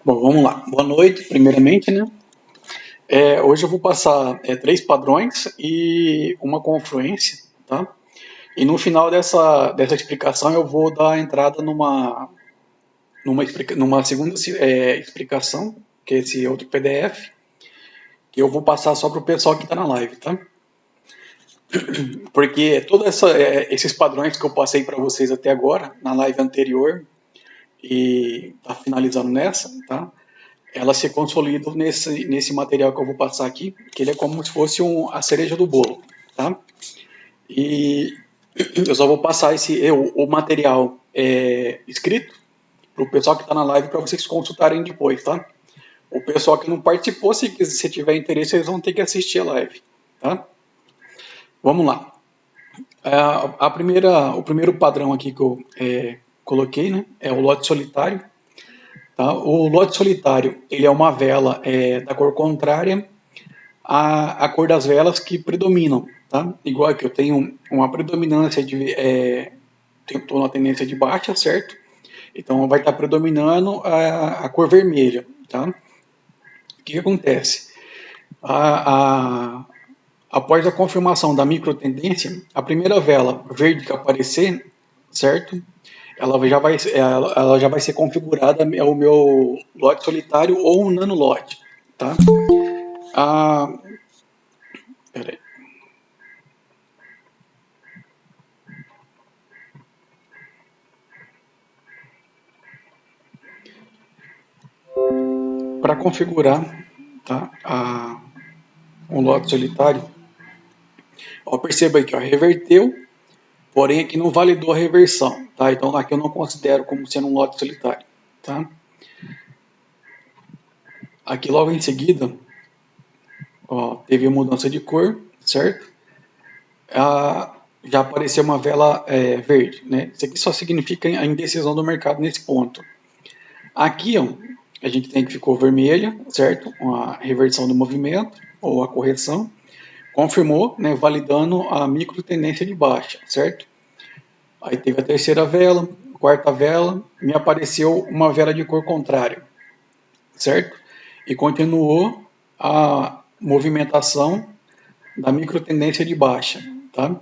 Bom, vamos lá. Boa noite, primeiramente, né? Hoje eu vou passar três padrões e uma confluência, tá? E no final dessa explicação eu vou dar a entrada numa segunda explicação, que é esse outro PDF, que eu vou passar só para o pessoal que está na live, tá? Porque esses padrões que eu passei para vocês até agora, na live anterior, e tá finalizando nessa, tá? Elas se consolidam nesse material que eu vou passar aqui, que ele é como se fosse a cereja do bolo, tá? E eu só vou passar o material escrito para o pessoal que está na live para vocês consultarem depois, tá? O pessoal que não participou, se tiver interesse, eles vão ter que assistir a live, tá? Vamos lá. O primeiro padrão aqui que eu coloquei, né, é o lote solitário. Tá? O lote solitário ele é uma vela da cor contrária a cor das velas que predominam, tá? Igual que eu tenho uma predominância estou na tendência de baixa, certo? Então vai estar predominando a cor vermelha, tá? O que acontece? A, a, Após a confirmação da microtendência, a primeira vela verde que aparecer, certo? Ela já vai ser configurada o meu lote solitário ou um nanolote, tá? Ah, peraí. Para configurar, tá, um lote solitário, ó, perceba aqui, ó, reverteu, porém aqui não validou a reversão, tá? Então aqui eu não considero como sendo um lote solitário, tá? Aqui logo em seguida, ó, teve a mudança de cor, certo? Já apareceu uma vela verde, né? Isso aqui só significa a indecisão do mercado nesse ponto. Aqui, ó, a gente tem que ficou vermelha, certo? A reversão do movimento ou a correção. Confirmou, né, validando a micro tendência de baixa, certo? Aí teve a terceira vela, quarta vela, me apareceu uma vela de cor contrária, certo? E continuou a movimentação da micro tendência de baixa, tá?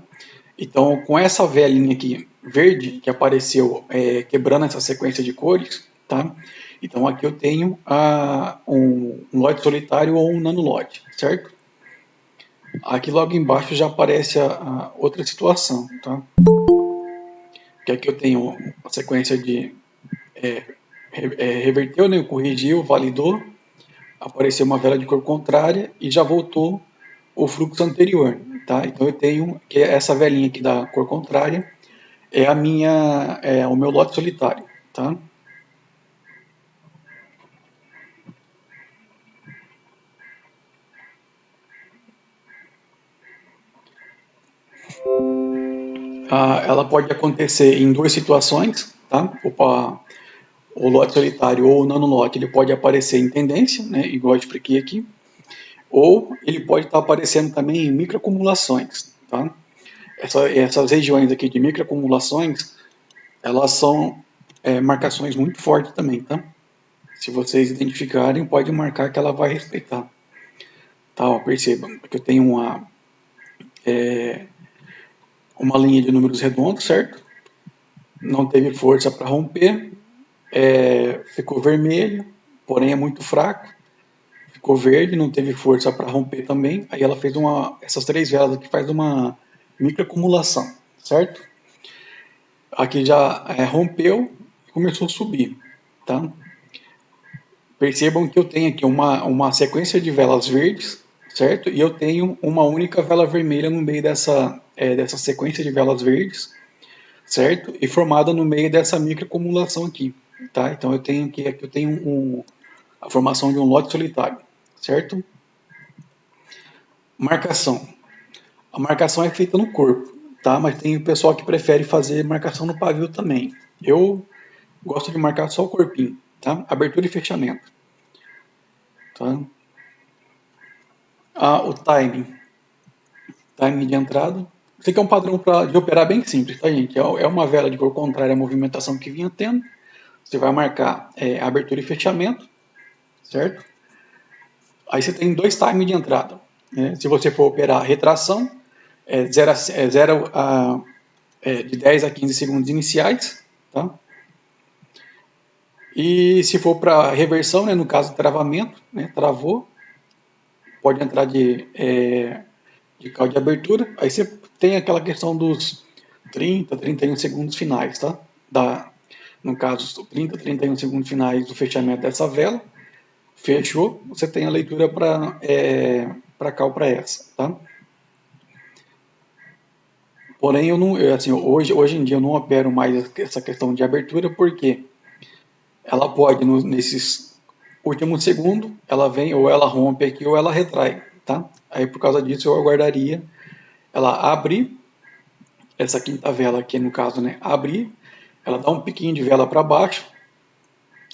Então, com essa velinha aqui verde que apareceu quebrando essa sequência de cores, tá? Então aqui eu tenho um lote solitário ou um nanolote, certo? Aqui logo embaixo já aparece a outra situação, tá? Que aqui eu tenho a sequência de reverteu, né, corrigiu, validou, apareceu uma vela de cor contrária e já voltou o fluxo anterior, tá? Então eu tenho que essa velinha aqui da cor contrária é o meu lote solitário, tá? Ela pode acontecer em duas situações, tá? O lote solitário ou o nanolote, ele pode aparecer em tendência, né, igual eu expliquei aqui, ou ele pode estar aparecendo também em microacumulações, tá? Essas regiões aqui de microacumulações, elas são marcações muito fortes também, tá? Se vocês identificarem, pode marcar que ela vai respeitar. Tá, ó, percebam, porque eu tenho uma linha de números redondos, certo? Não teve força para romper, ficou vermelho, porém é muito fraco. Ficou verde, não teve força para romper também. Aí ela fez essas três velas aqui faz uma microacumulação, certo? Aqui já rompeu e começou a subir, tá? Percebam que eu tenho aqui uma sequência de velas verdes, certo? E eu tenho uma única vela vermelha no meio dessa sequência de velas verdes, certo? E formada no meio dessa microacumulação aqui, tá? Então aqui eu tenho a formação de um lote solitário, certo? Marcação. A marcação é feita no corpo, tá? Mas tem o pessoal que prefere fazer marcação no pavio também. Eu gosto de marcar só o corpinho, tá? Abertura e fechamento, tá? O timing de entrada. Isso aqui é um padrão de operar bem simples, tá, gente? É uma vela de cor contrária à movimentação que vinha tendo. Você vai marcar abertura e fechamento, certo? Aí você tem dois times de entrada, né? Se você for operar retração, de 10 a 15 segundos iniciais, tá? E se for para reversão, né, no caso travamento, né, travou, pode entrar de call de abertura, aí você tem aquela questão dos 31 segundos finais, tá? No caso, 31 segundos finais do fechamento dessa vela, fechou, você tem a leitura para call para essa, tá? Porém, eu não, assim, hoje em dia eu não opero mais essa questão de abertura, porque ela pode, nesses últimos segundos, ela vem ou ela rompe aqui ou ela retrai, tá? Aí por causa disso eu aguardaria ela abrir essa quinta vela aqui no caso, né? Abrir, ela dá um piquinho de vela para baixo,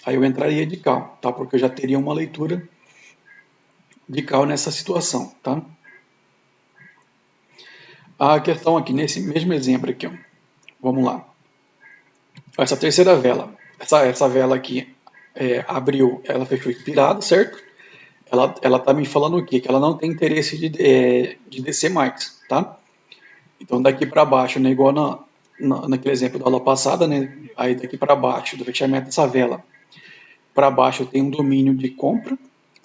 aí eu entraria de call, tá? Porque eu já teria uma leitura de call nessa situação, tá? A questão aqui nesse mesmo exemplo aqui, ó. Vamos lá. Essa terceira vela, essa vela aqui abriu, ela fechou expirada, certo? Ela tá me falando o quê? Que ela não tem interesse de descer mais, tá? Então daqui para baixo, né, igual naquele exemplo da aula passada, né? Aí daqui para baixo, do fechamento dessa vela, para baixo eu tenho um domínio de compra,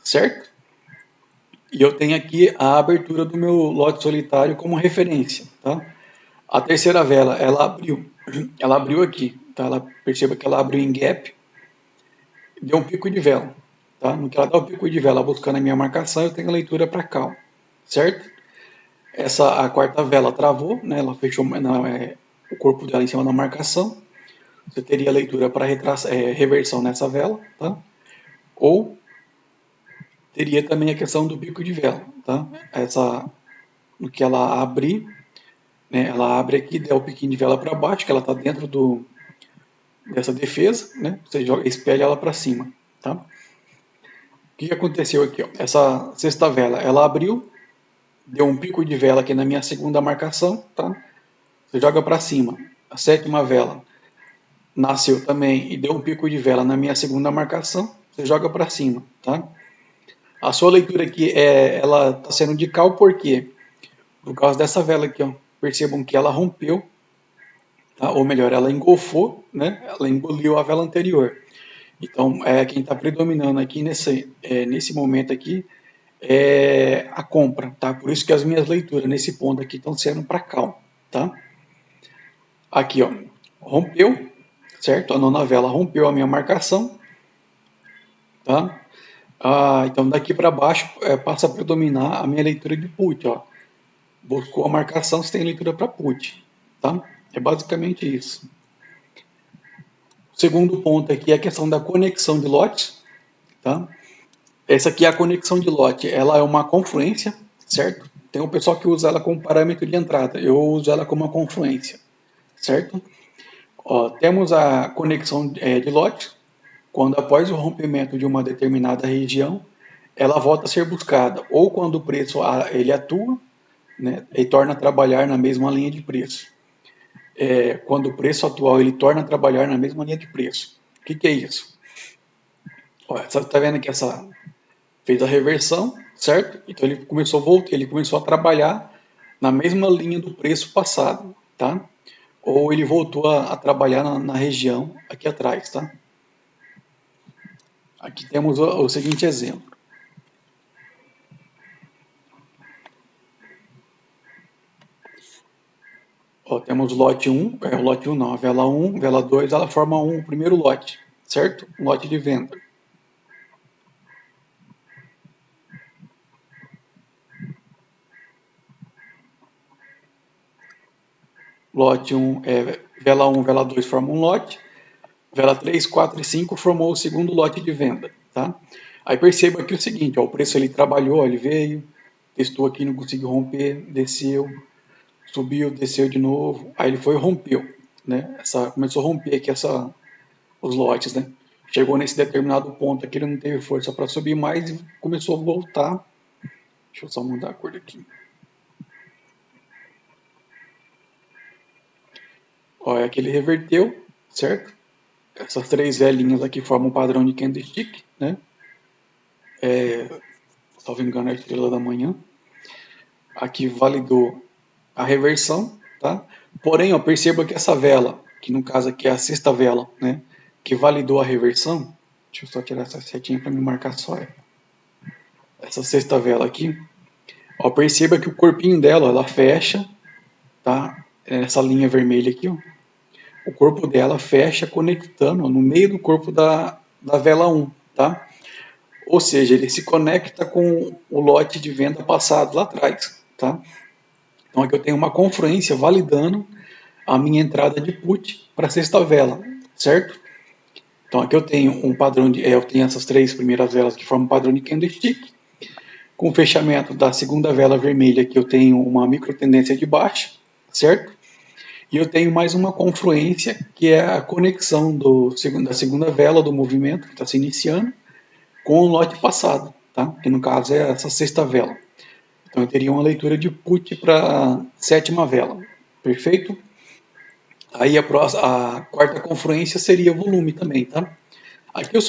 certo? E eu tenho aqui a abertura do meu lote solitário como referência, tá? A terceira vela, ela abriu aqui, tá? Perceba que ela abriu em gap, deu um pico de vela, tá? No que ela dá o pico de vela buscando a minha marcação, eu tenho a leitura para cá, certo? A quarta vela travou, né? Ela fechou o corpo dela em cima da marcação. Você teria leitura para reversão nessa vela, tá? Ou teria também a questão do bico de vela, tá? No que ela abrir, né? Ela abre aqui, dá o piquinho de vela para baixo, que ela está dentro dessa defesa, né? Você espelha ela para cima, tá? O que aconteceu aqui? Ó? Essa sexta vela, ela abriu, deu um pico de vela aqui na minha segunda marcação, tá? Você joga para cima. A sétima vela nasceu também e deu um pico de vela na minha segunda marcação, você joga para cima, tá? A sua leitura aqui ela está sendo de cal por quê? Por causa dessa vela aqui, ó. Percebam que ela rompeu, tá? Ou melhor, ela engolfou, né? Ela engoliu a vela anterior. Então, quem está predominando aqui nesse momento aqui é a compra, tá? Por isso que as minhas leituras nesse ponto aqui estão sendo para cal, tá? Aqui, ó, rompeu, certo? A nona vela rompeu a minha marcação, tá? Então daqui para baixo passa a predominar a minha leitura de put, ó. Buscou a marcação, você tem leitura para put, tá? É basicamente isso. O segundo ponto aqui é a questão da conexão de lotes, tá? Essa aqui é a conexão de lote, ela é uma confluência, certo? Tem o pessoal que usa ela como parâmetro de entrada, eu uso ela como uma confluência, certo? Ó, temos a conexão de lote, quando após o rompimento de uma determinada região, ela volta a ser buscada, ou quando o preço ele atua, né, e torna a trabalhar na mesma linha de preço. Quando o preço atual ele torna a trabalhar na mesma linha de preço. O que é isso? Olha, você está vendo que essa fez a reversão, certo? Então ele começou a voltar, ele começou a trabalhar na mesma linha do preço passado, tá? Ou ele voltou a trabalhar na região aqui atrás, tá? Aqui temos o seguinte exemplo. Ó, temos lote 1, o lote 1 não, a vela 1, vela 2, ela forma o primeiro lote, certo? Um lote de venda. Lote 1, vela 1, vela 2 formam um lote, vela 3, 4 e 5 formou o segundo lote de venda, tá? Aí perceba aqui o seguinte, ó, o preço ele trabalhou, ele veio, testou aqui, não conseguiu romper, desceu, subiu, desceu de novo, aí ele foi e rompeu, né? Começou a romper aqui os lotes, né? Chegou nesse determinado ponto aqui, ele não teve força para subir mais e começou a voltar. Deixa eu só mudar a cor aqui. Ó, aqui ele reverteu, certo? Essas três velinhas aqui formam um padrão de candlestick, né? salvo engano, a estrela da manhã. Aqui validou a reversão, tá? Porém, ó, perceba que essa vela, que no caso aqui é a sexta vela, né, que validou a reversão, deixa eu só tirar essa setinha para me marcar só essa sexta vela aqui, ó, perceba que o corpinho dela, ela fecha, tá? Essa linha vermelha aqui, ó, o corpo dela fecha conectando ó, no meio do corpo da vela 1, tá? Ou seja, ele se conecta com o lote de venda passado lá atrás, tá? Então aqui eu tenho uma confluência validando a minha entrada de put para a sexta vela, certo? Então aqui eu tenho um padrão eu tenho essas três primeiras velas que formam um padrão de candlestick. Com o fechamento da segunda vela vermelha aqui eu tenho uma micro tendência de baixa, certo? E eu tenho mais uma confluência que é a conexão da segunda vela do movimento que está se iniciando com o lote passado, tá? Que no caso é essa sexta vela. Então eu teria uma leitura de put para a sétima vela, perfeito? Aí a quarta confluência seria volume também, tá? Aqui eu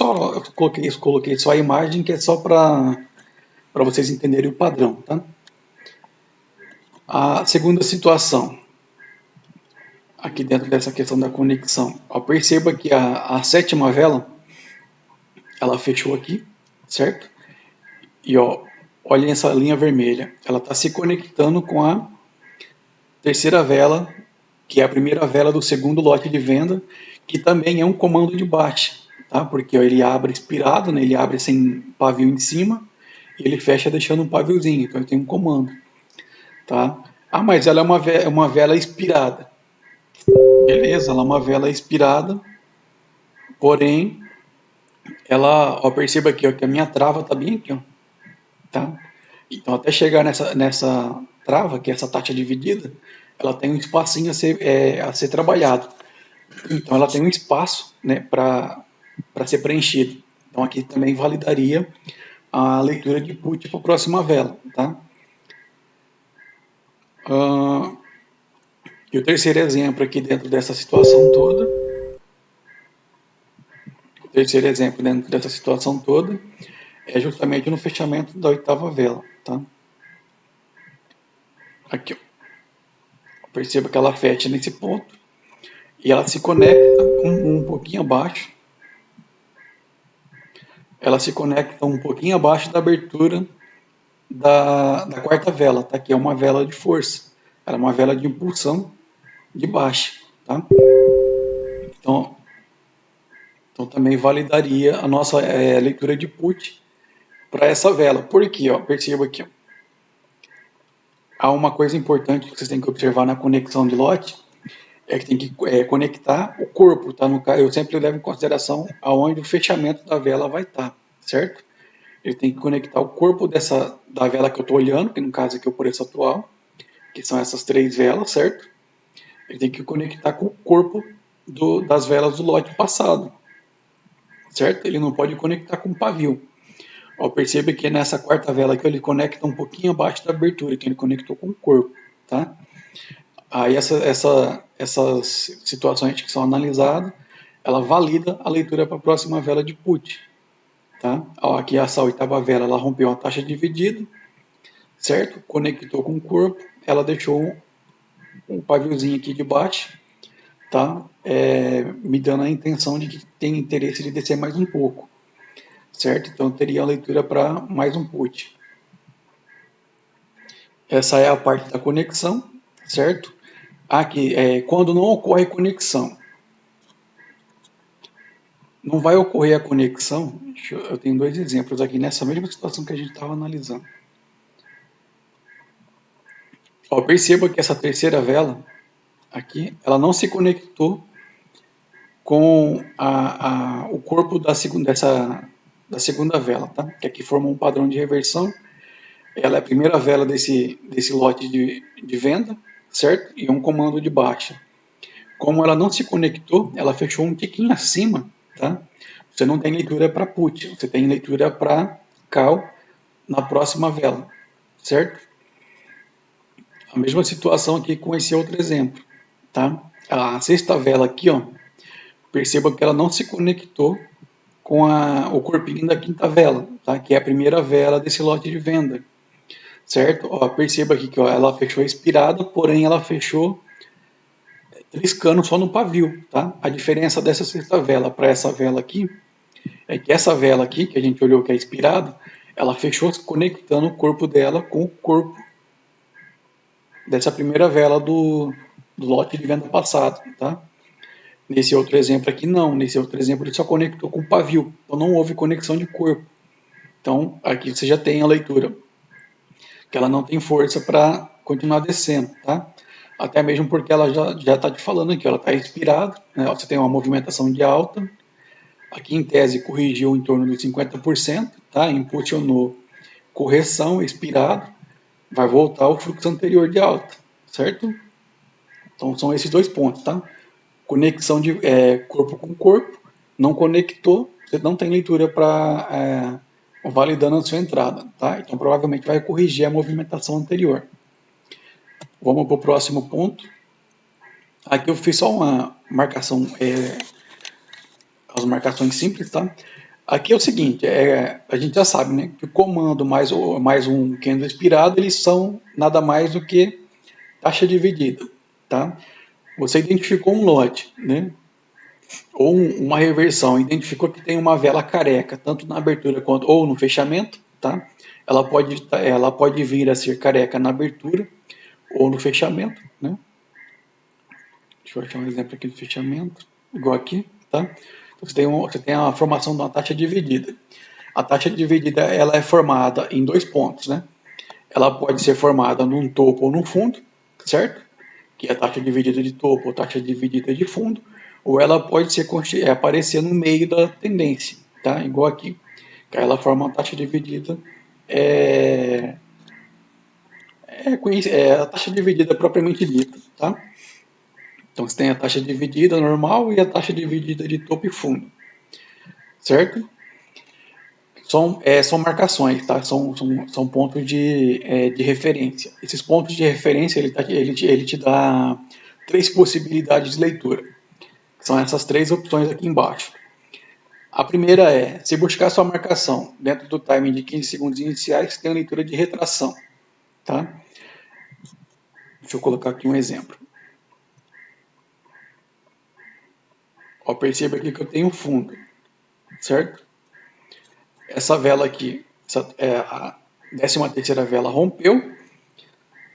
coloquei só a imagem que é só para vocês entenderem o padrão, tá? A segunda situação, aqui dentro dessa questão da conexão, ó, perceba que a sétima vela, ela fechou aqui, certo? E ó, olhem essa linha vermelha, ela está se conectando com a terceira vela, que é a primeira vela do segundo lote de venda, que também é um comando de baixa, tá? Porque ó, ele abre expirado, né? Ele abre sem pavio em cima, e ele fecha deixando um paviozinho, então ele tem um comando, tá? Ah, mas ela é uma vela expirada. Beleza, ela é uma vela expirada, porém, ela, ó, perceba aqui ó, que a minha trava está bem aqui, ó, tá? Então, até chegar nessa trava, que é essa taxa dividida, ela tem um espacinho a ser trabalhado. Então, ela tem um espaço, né, para ser preenchido. Então, aqui também validaria a leitura de put para a próxima vela, tá? E o terceiro exemplo aqui dentro dessa situação toda, é justamente no fechamento da oitava vela, tá? Aqui, ó. Perceba que ela fecha nesse ponto e ela se conecta um pouquinho abaixo. Ela se conecta um pouquinho abaixo da abertura da quarta vela, tá? Que é uma vela de força. Ela é uma vela de impulsão de baixa, tá? Então, também validaria a nossa leitura de put para essa vela. Por quê? Ó, perceba aqui. Ó. Há uma coisa importante que vocês têm que observar na conexão de lote, é que tem que conectar o corpo, tá? Eu sempre levo em consideração aonde o fechamento da vela vai estar, certo? Ele tem que conectar o corpo da vela que eu estou olhando, que no caso aqui é o preço atual, que são essas três velas, certo? Ele tem que conectar com o corpo das velas do lote passado, certo? Ele não pode conectar com o pavio. Ó, perceba que nessa quarta vela aqui ele conecta um pouquinho abaixo da abertura, então ele conectou com o corpo, tá? Aí essas situações que são analisadas, ela valida a leitura para a próxima vela de put, tá? Ó, aqui essa oitava vela, ela rompeu a taxa dividida, certo? Conectou com o corpo, ela deixou um paviozinho aqui de baixo, tá? Me dando a intenção de que tem interesse de descer mais um pouco, certo? Então teria a leitura para mais um put. Essa é a parte da conexão, certo? Aqui, quando não ocorre conexão, não vai ocorrer a conexão. Eu tenho dois exemplos aqui nessa mesma situação que a gente estava analisando. Ó, perceba que essa terceira vela aqui, ela não se conectou com o corpo da segunda vela, tá? Que aqui forma um padrão de reversão. Ela é a primeira vela desse lote de venda, certo? E um comando de baixa. Como ela não se conectou, ela fechou um tiquinho acima, tá? Você não tem leitura para put, você tem leitura para call na próxima vela, certo? A mesma situação aqui com esse outro exemplo, tá? A sexta vela aqui, ó, perceba que ela não se conectou com o corpinho da quinta vela, tá? Que é a primeira vela desse lote de venda, certo? Ó, perceba aqui que ó, ela fechou expirada, porém ela fechou triscando só no pavio, tá? A diferença dessa sexta vela para essa vela aqui é que essa vela aqui, que a gente olhou que é expirada, ela fechou se conectando o corpo dela com o corpo dessa primeira vela do lote de venda passado, tá? Nesse outro exemplo aqui, não. Nesse outro exemplo, ele só conectou com o pavio. Então, não houve conexão de corpo. Então, aqui você já tem a leitura, que ela não tem força para continuar descendo, tá? Até mesmo porque ela já está te falando aqui, ela está expirada, né? Você tem uma movimentação de alta. Aqui, em tese, corrigiu em torno de 50%, tá? Impulsionou correção, expirado, vai voltar ao fluxo anterior de alta, certo? Então, são esses dois pontos, tá? Conexão de corpo com corpo, não conectou, você não tem leitura para validando a sua entrada, tá? Então provavelmente vai corrigir a movimentação anterior. Vamos para o próximo ponto. Aqui eu fiz só uma marcação, as marcações simples, tá? Aqui é o seguinte, a gente já sabe, né, que o comando mais um candle expirado, eles são nada mais do que taxa dividida, tá? Você identificou um lote, né? Ou uma reversão, identificou que tem uma vela careca, tanto na abertura quanto ou no fechamento, tá? Ela pode vir a ser careca na abertura ou no fechamento, né? Deixa eu achar um exemplo aqui do fechamento, igual aqui, tá? Então, você tem a formação de uma taxa dividida. A taxa dividida ela é formada em dois pontos, né? Ela pode ser formada num topo ou num fundo, certo? Que é a taxa dividida de topo ou taxa dividida de fundo, ou ela pode aparecer no meio da tendência, tá? Igual aqui, que ela forma uma taxa dividida, é, é a taxa dividida propriamente dita, tá? Então você tem a taxa dividida normal e a taxa dividida de topo e fundo, certo? São marcações, tá? São pontos de referência. Esses pontos de referência ele te dá três possibilidades de leitura. São essas três opções aqui embaixo. A primeira é, se buscar sua marcação dentro do timing de 15 segundos iniciais, tem a leitura de retração, tá? Deixa eu colocar aqui um exemplo. Ó, perceba aqui que eu tenho fundo, certo? Essa vela aqui, a 13ª vela rompeu,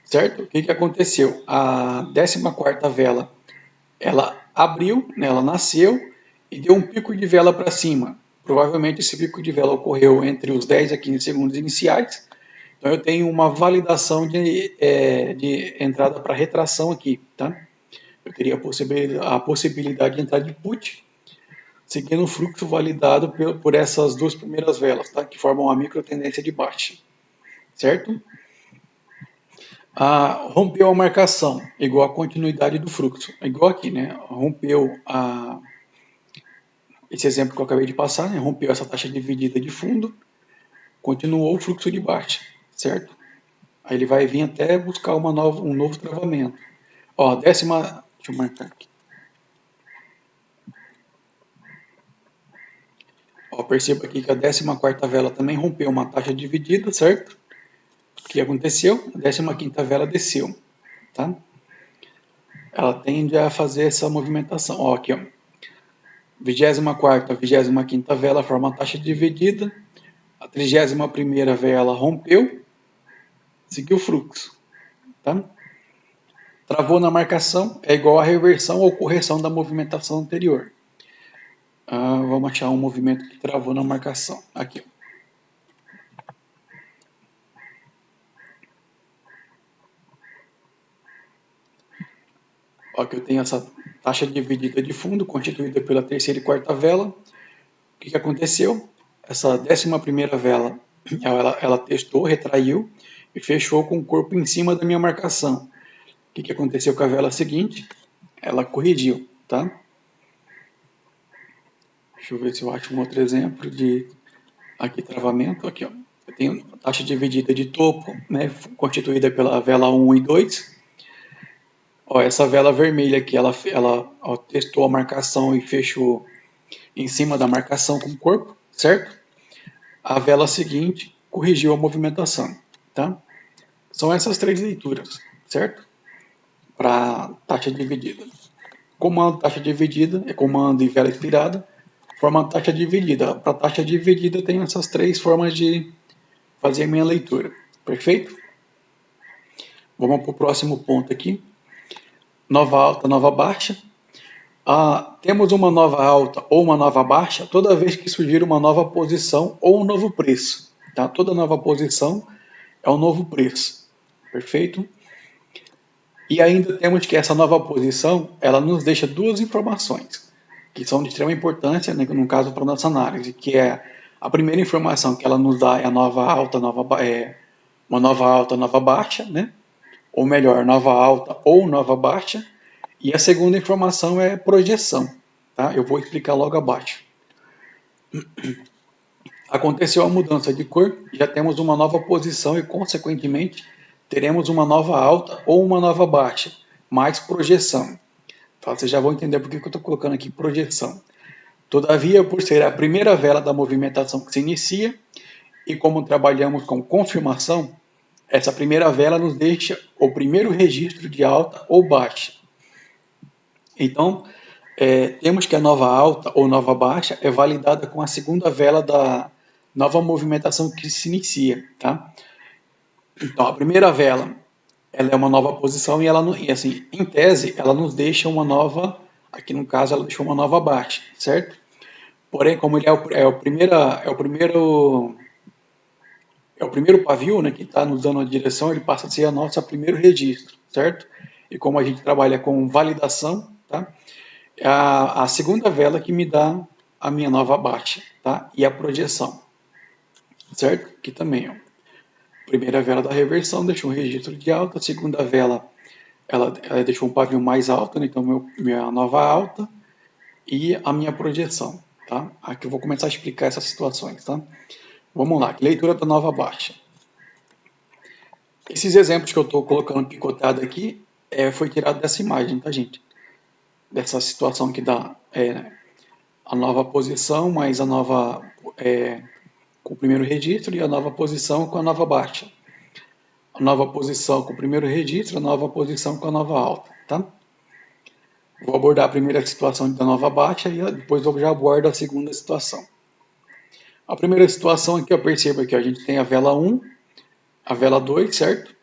certo? O que, que aconteceu? A 14ª vela, ela abriu, né, ela nasceu e deu um pico de vela para cima. Provavelmente esse pico de vela ocorreu entre os 10 a 15 segundos iniciais. Então eu tenho uma validação de entrada para retração aqui, tá? Eu teria a possibilidade de entrar de put, seguindo o fluxo validado por essas duas primeiras velas, tá? Que formam a micro tendência de baixa, certo? Rompeu a marcação, igual a continuidade do fluxo, igual aqui, né? Rompeu esse exemplo que eu acabei de passar, né? Rompeu essa taxa dividida de fundo, continuou o fluxo de baixa, certo? Aí ele vai vir até buscar um novo travamento. Ó, deixa eu marcar aqui. Ó, perceba aqui que a 14ª vela também rompeu uma taxa dividida, certo? O que aconteceu? A 15ª vela desceu, tá? Ela tende a fazer essa movimentação. Ó, aqui, ó. 24ª, 25ª vela forma uma taxa dividida. A 31ª vela rompeu, seguiu o fluxo, tá? Travou na marcação, é igual a reversão ou correção da movimentação anterior. Vamos achar um movimento que travou na marcação. Aqui. Aqui eu tenho essa taxa dividida de fundo, constituída pela terceira e quarta vela. O que aconteceu? Essa 11ª vela, ela testou, retraiu e fechou com o corpo em cima da minha marcação. O que aconteceu com a vela seguinte? Ela corrigiu, tá? Deixa eu ver se eu acho um outro exemplo de aqui travamento. Aqui, ó. Eu tenho a taxa dividida de topo, né, constituída pela vela 1 e 2. Ó, essa vela vermelha aqui, ela testou a marcação e fechou em cima da marcação com o corpo, certo? a vela seguinte corrigiu a movimentação, tá? São essas três leituras, certo? Para taxa dividida. Comando taxa dividida é comando e vela expirada, forma taxa dividida. Para taxa dividida tem essas três formas de fazer a minha leitura, perfeito? Vamos para o próximo ponto aqui. Nova alta, nova baixa. Temos uma nova alta ou uma nova baixa toda vez que surgir uma nova posição ou um novo preço. Tá? Toda nova posição é um novo preço. Perfeito? E ainda temos que essa nova posição ela nos deixa duas informações que são de extrema importância, né, no caso para nossa análise, que é a primeira informação que ela nos dá é a nova alta, uma nova alta, nova baixa, né? Ou melhor, nova alta ou nova baixa. E a segunda informação é projeção, tá? Eu vou explicar logo abaixo. Aconteceu a mudança de cor, já temos uma nova posição e, consequentemente, teremos uma nova alta ou uma nova baixa, mais projeção. Tá? Vocês já vão entender por que eu estou colocando aqui projeção. Todavia, por ser a primeira vela da movimentação que se inicia, e como trabalhamos com confirmação, essa primeira vela nos deixa o primeiro registro de alta ou baixa. Então, temos que a nova alta ou nova baixa é validada com a segunda vela da nova movimentação que se inicia, tá? Então, a primeira vela, ela é uma nova posição e ela, e assim, em tese, ela nos deixa uma nova, aqui no caso, ela deixou uma nova baixa, certo? Porém, como ele é o primeiro pavio, né, que está nos dando a direção, ele passa a ser a nossa primeiro registro, certo? E como a gente trabalha com validação, tá? É a segunda vela que me dá a minha nova baixa, tá? E a projeção, certo? Aqui também, ó. Primeira vela da reversão deixou um registro de alta, a segunda vela ela deixou um pavio mais alto, né? Então minha nova alta e a minha projeção, tá? Aqui eu vou começar a explicar essas situações, tá? Vamos lá, leitura da nova baixa. Esses exemplos que eu estou colocando picotado aqui foi tirado dessa imagem, tá, gente? Dessa situação que dá a nova posição mais a nova com o primeiro registro e a nova posição com a nova baixa. A nova posição com o primeiro registro, a nova posição com a nova alta, tá? Vou abordar a primeira situação da nova baixa e depois eu já abordo a segunda situação. A primeira situação aqui eu percebo que a gente tem a vela 1, a vela 2, certo?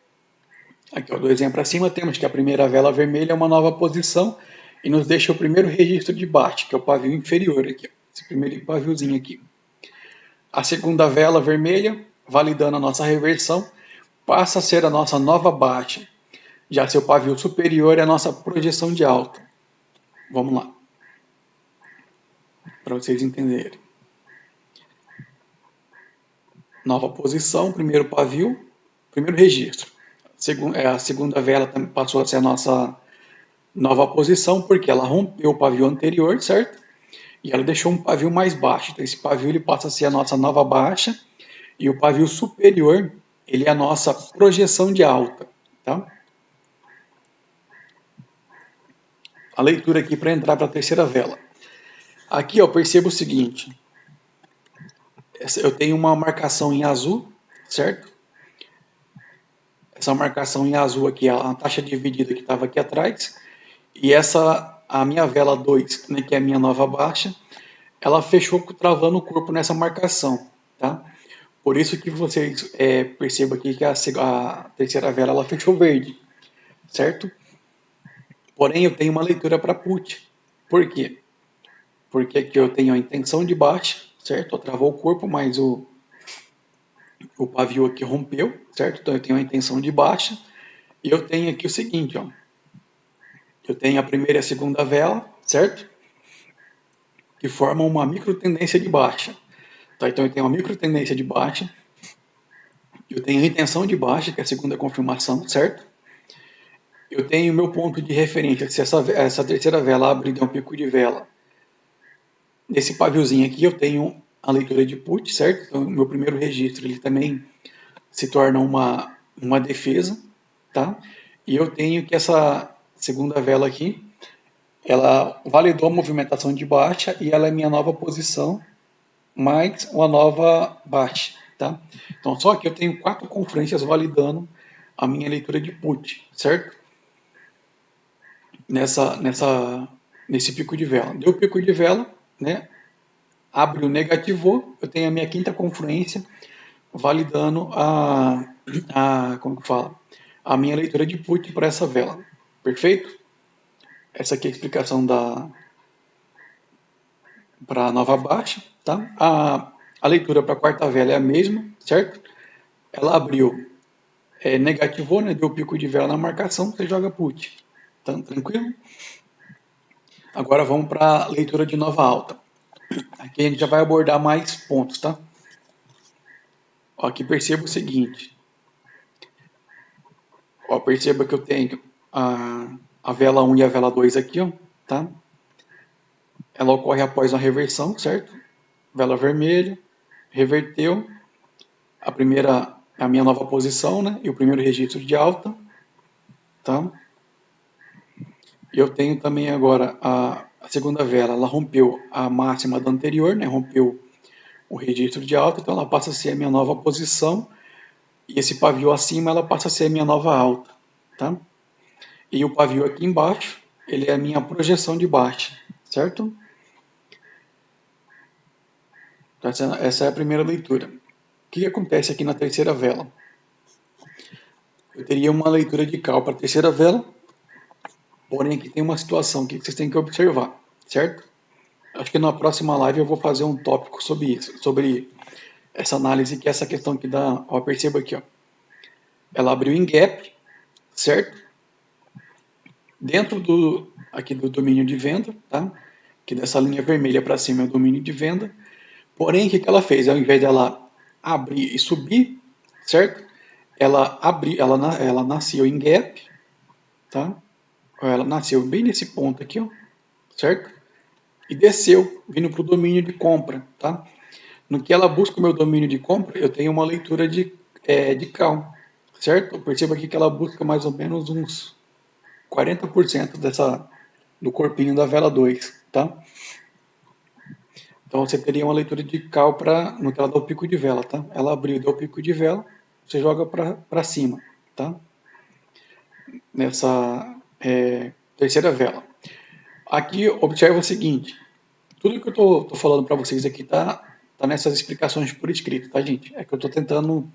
Aqui, ó, do exemplo acima, temos que a primeira vela vermelha é uma nova posição e nos deixa o primeiro registro de baixa, que é o pavio inferior aqui, ó, esse primeiro paviozinho aqui. A segunda vela vermelha, validando a nossa reversão, passa a ser a nossa nova baixa. Já seu pavio superior é a nossa projeção de alta. Vamos lá, para vocês entenderem. Nova posição, primeiro pavio, primeiro registro. A segunda vela passou a ser a nossa nova posição, porque ela rompeu o pavio anterior, certo? E ela deixou um pavio mais baixo. Então esse pavio ele passa a ser a nossa nova baixa, e o pavio superior ele é a nossa projeção de alta, tá? A leitura aqui para entrar para a terceira vela. Aqui eu percebo o seguinte, eu tenho uma marcação em azul, certo? Essa marcação em azul aqui é a taxa dividida que estava aqui atrás, e a minha vela 2, né, que é a minha nova baixa, ela fechou travando o corpo nessa marcação, tá? Por isso que vocês percebam aqui que a terceira vela ela fechou verde, certo? Porém, eu tenho uma leitura para put. Por quê? Porque aqui eu tenho a intenção de baixa, certo? Travou o corpo, mas o pavio aqui rompeu, certo? Então eu tenho a intenção de baixa. E eu tenho aqui o seguinte, ó. Eu tenho a primeira e a segunda vela, certo? Que formam uma micro tendência de baixa. Tá? Então eu tenho uma micro tendência de baixa. Eu tenho a intenção de baixa, que é a segunda confirmação, certo? Eu tenho o meu ponto de referência, se essa terceira vela abrir e der um pico de vela. Nesse paviozinho aqui eu tenho a leitura de put, certo? Então o meu primeiro registro ele também se torna uma defesa, tá? E eu tenho que essa segunda vela aqui, ela validou a movimentação de baixa e ela é minha nova posição mais uma nova baixa, tá? Então, só que eu tenho 4 confluências validando a minha leitura de put, certo? Nesse pico de vela. Deu pico de vela, né? Abriu, negativou, eu tenho a minha quinta confluência validando como que fala? A minha leitura de put para essa vela. Perfeito? Essa aqui é a explicação para a nova baixa, tá? A leitura para a quarta vela é a mesma, certo? Ela abriu, negativou, né? Deu pico de vela na marcação, você joga put. Tá tranquilo? Agora vamos para a leitura de nova alta. Aqui a gente já vai abordar mais pontos, tá? Ó, aqui perceba o seguinte. Ó, perceba que eu tenho a vela 1 e a vela 2 aqui, ó, tá? Ela ocorre após uma reversão, certo? Vela vermelha, reverteu. A primeira é a minha nova posição, né? E o primeiro registro de alta, tá? E eu tenho também agora a segunda vela, ela rompeu a máxima da anterior, né? Rompeu o registro de alta, então ela passa a ser a minha nova posição. E esse pavio acima, ela passa a ser a minha nova alta, tá? E o pavio aqui embaixo, ele é a minha projeção de baixa, certo? Então, essa é a primeira leitura. O que acontece aqui na terceira vela? Eu teria uma leitura de cal para a terceira vela, porém aqui tem uma situação que vocês têm que observar, certo? Acho que na próxima live eu vou fazer um tópico sobre isso, sobre essa análise, que é essa questão que dá, ó, perceba aqui, ó. Ela abriu em gap, certo? Dentro aqui do domínio de venda, tá? Que dessa linha vermelha para cima é o domínio de venda. Porém, o que ela fez? Ao invés dela abrir e subir, certo? Ela nasceu em gap, tá? Ela nasceu bem nesse ponto aqui, ó, certo? E desceu, vindo para o domínio de compra, tá? No que ela busca o meu domínio de compra, eu tenho uma leitura de cal, certo? Eu percebo aqui que ela busca mais ou menos uns 40% do corpinho da vela 2, tá? Então você teria uma leitura de cal no que ela dá o pico de vela, tá? Ela abriu e deu o pico de vela, você joga para cima, tá? Nessa terceira vela. Aqui observa o seguinte, tudo que eu tô falando para vocês aqui tá nessas explicações por escrito, tá, gente? É que eu tô tentando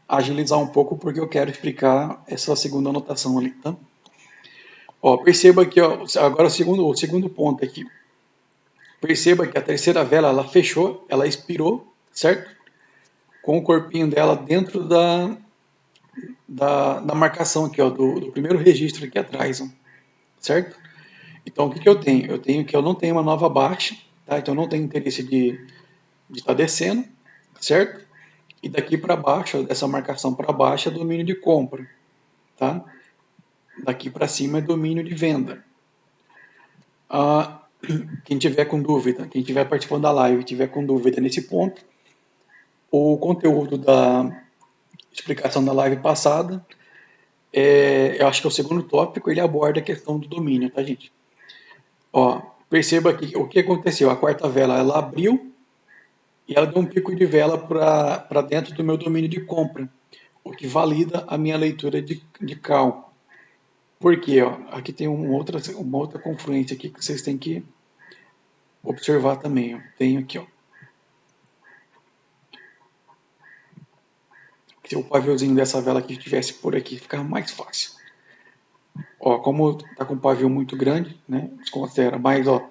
agilizar um pouco porque eu quero explicar essa segunda anotação ali, tá? Ó, perceba aqui, ó, agora o segundo ponto aqui. Perceba que a terceira vela, ela fechou, ela expirou, certo? Com o corpinho dela dentro da marcação aqui, ó, do primeiro registro aqui atrás, ó, certo? Então, o que eu tenho? Eu tenho que eu não tenho uma nova baixa, tá? Então, eu não tenho interesse de estar descendo, certo? E daqui para baixo, dessa marcação para baixo, é domínio de compra, tá? Daqui para cima é domínio de venda. Quem tiver com dúvida, quem tiver participando da live, tiver com dúvida nesse ponto, o conteúdo da explicação da live passada, eu acho que é o segundo tópico, ele aborda a questão do domínio, tá, gente? Ó, perceba aqui o que aconteceu. A quarta vela, ela abriu e ela deu um pico de vela para dentro do meu domínio de compra, o que valida a minha leitura de cal. Por quê? Ó, aqui tem uma outra confluência aqui que vocês têm que observar também. Ó. Tem aqui, ó. Se o paviozinho dessa vela aqui estivesse por aqui, ficava mais fácil. Ó, como tá com um pavio muito grande, né? Desconsidera, mas ó,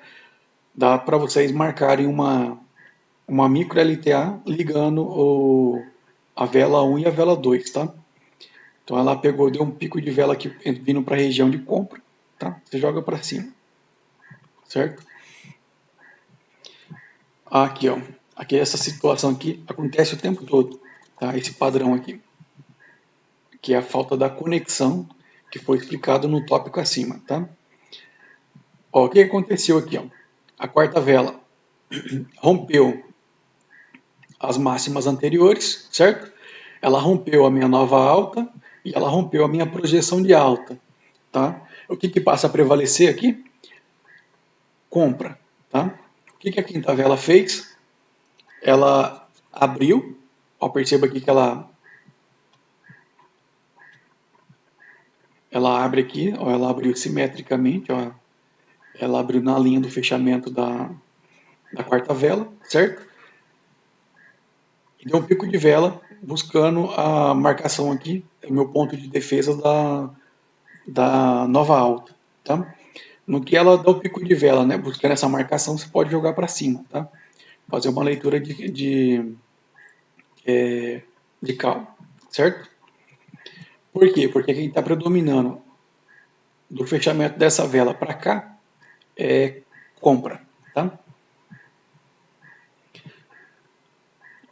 dá para vocês marcarem uma micro LTA ligando a vela 1 e a vela 2, tá? Então ela pegou, deu um pico de vela aqui vindo para a região de compra, tá? Você joga para cima, certo? Aqui, ó. Aqui essa situação aqui acontece o tempo todo, tá? Esse padrão aqui, que é a falta da conexão que foi explicado no tópico acima, tá? Ó, o que aconteceu aqui, ó? A quarta vela rompeu as máximas anteriores, certo? Ela rompeu a minha nova alta e ela rompeu a minha projeção de alta, tá? O que passa a prevalecer aqui? Compra, tá? O que a quinta vela fez? ela abriu, ó, perceba aqui que ela abre aqui, ó, ela abriu simetricamente, ó, ela abriu na linha do fechamento da quarta vela, certo? E deu um pico de vela buscando a marcação aqui, o meu ponto de defesa da nova alta, tá? No que ela dá o pico de vela, né, buscando essa marcação, você pode jogar para cima, tá? Fazer uma leitura de cal, certo? Por quê? Porque quem está predominando do fechamento dessa vela para cá é compra, tá?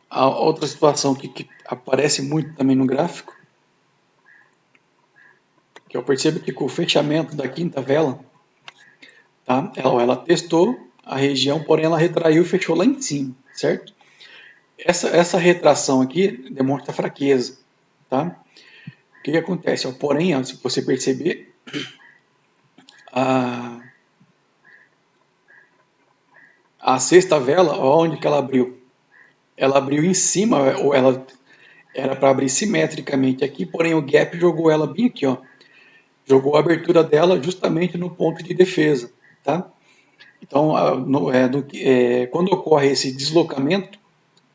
A outra situação que aparece muito também no gráfico, que eu percebo que com o fechamento da quinta vela, tá? Ela testou a região, porém ela retraiu e fechou lá em cima, certo? Essa retração aqui demonstra fraqueza, tá? O que acontece? Porém, se você perceber, a, a sexta vela, onde que ela abriu? Ela abriu em cima, ou ela era para abrir simetricamente aqui, porém o gap jogou ela bem aqui, ó. Jogou a abertura dela justamente no ponto de defesa, tá? Então, quando ocorre esse deslocamento,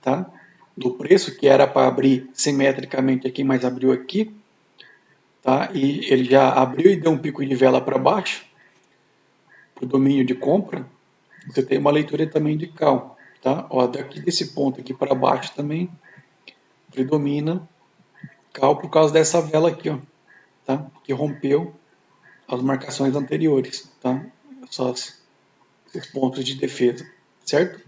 tá? Do preço, que era para abrir simetricamente aqui, mas abriu aqui, tá? E ele já abriu e deu um pico de vela para baixo, para o domínio de compra, você tem uma leitura também de cal, tá? Ó, daqui desse ponto aqui para baixo também predomina cal por causa dessa vela aqui, ó, tá? Que rompeu as marcações anteriores, tá? Esses pontos de defesa, certo?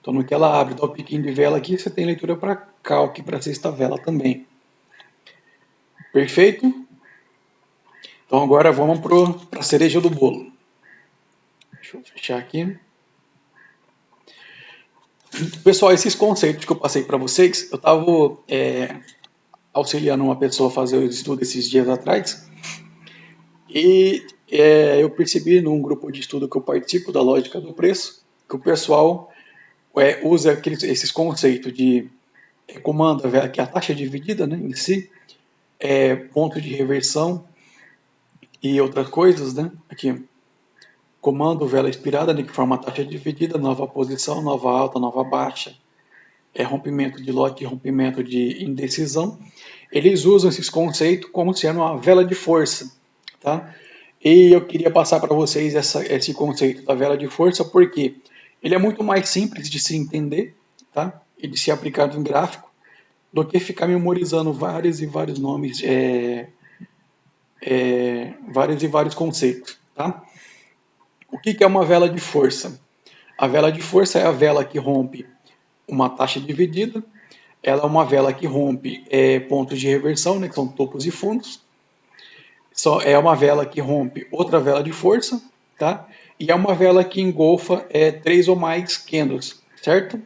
Então, no que ela abre, dá o piquinho de vela aqui, você tem leitura para cal aqui para sexta vela também. Perfeito? Então, agora vamos para a cereja do bolo. Deixa eu fechar aqui. Pessoal, esses conceitos que eu passei para vocês, eu estava auxiliando uma pessoa a fazer o estudo esses dias atrás e eu percebi num grupo de estudo que eu participo da lógica do preço que o pessoal usa esses conceitos de comando, que é a taxa dividida, né, em si, ponto de reversão e outras coisas, né? Aqui, comando vela expirada, né, que forma a taxa dividida, nova posição, nova alta, nova baixa, rompimento de lote, rompimento de indecisão. Eles usam esses conceitos como sendo uma vela de força, tá? E eu queria passar para vocês esse conceito da vela de força porque ele é muito mais simples de se entender, tá? E de se aplicar em gráfico do que ficar memorizando vários e vários nomes, vários e vários conceitos, tá? O que é uma vela de força? A vela de força é a vela que rompe uma taxa dividida, ela é uma vela que rompe pontos de reversão, né, que são topos e fundos, é uma vela que rompe outra vela de força, tá? E é uma vela que engolfa três ou mais candles, certo?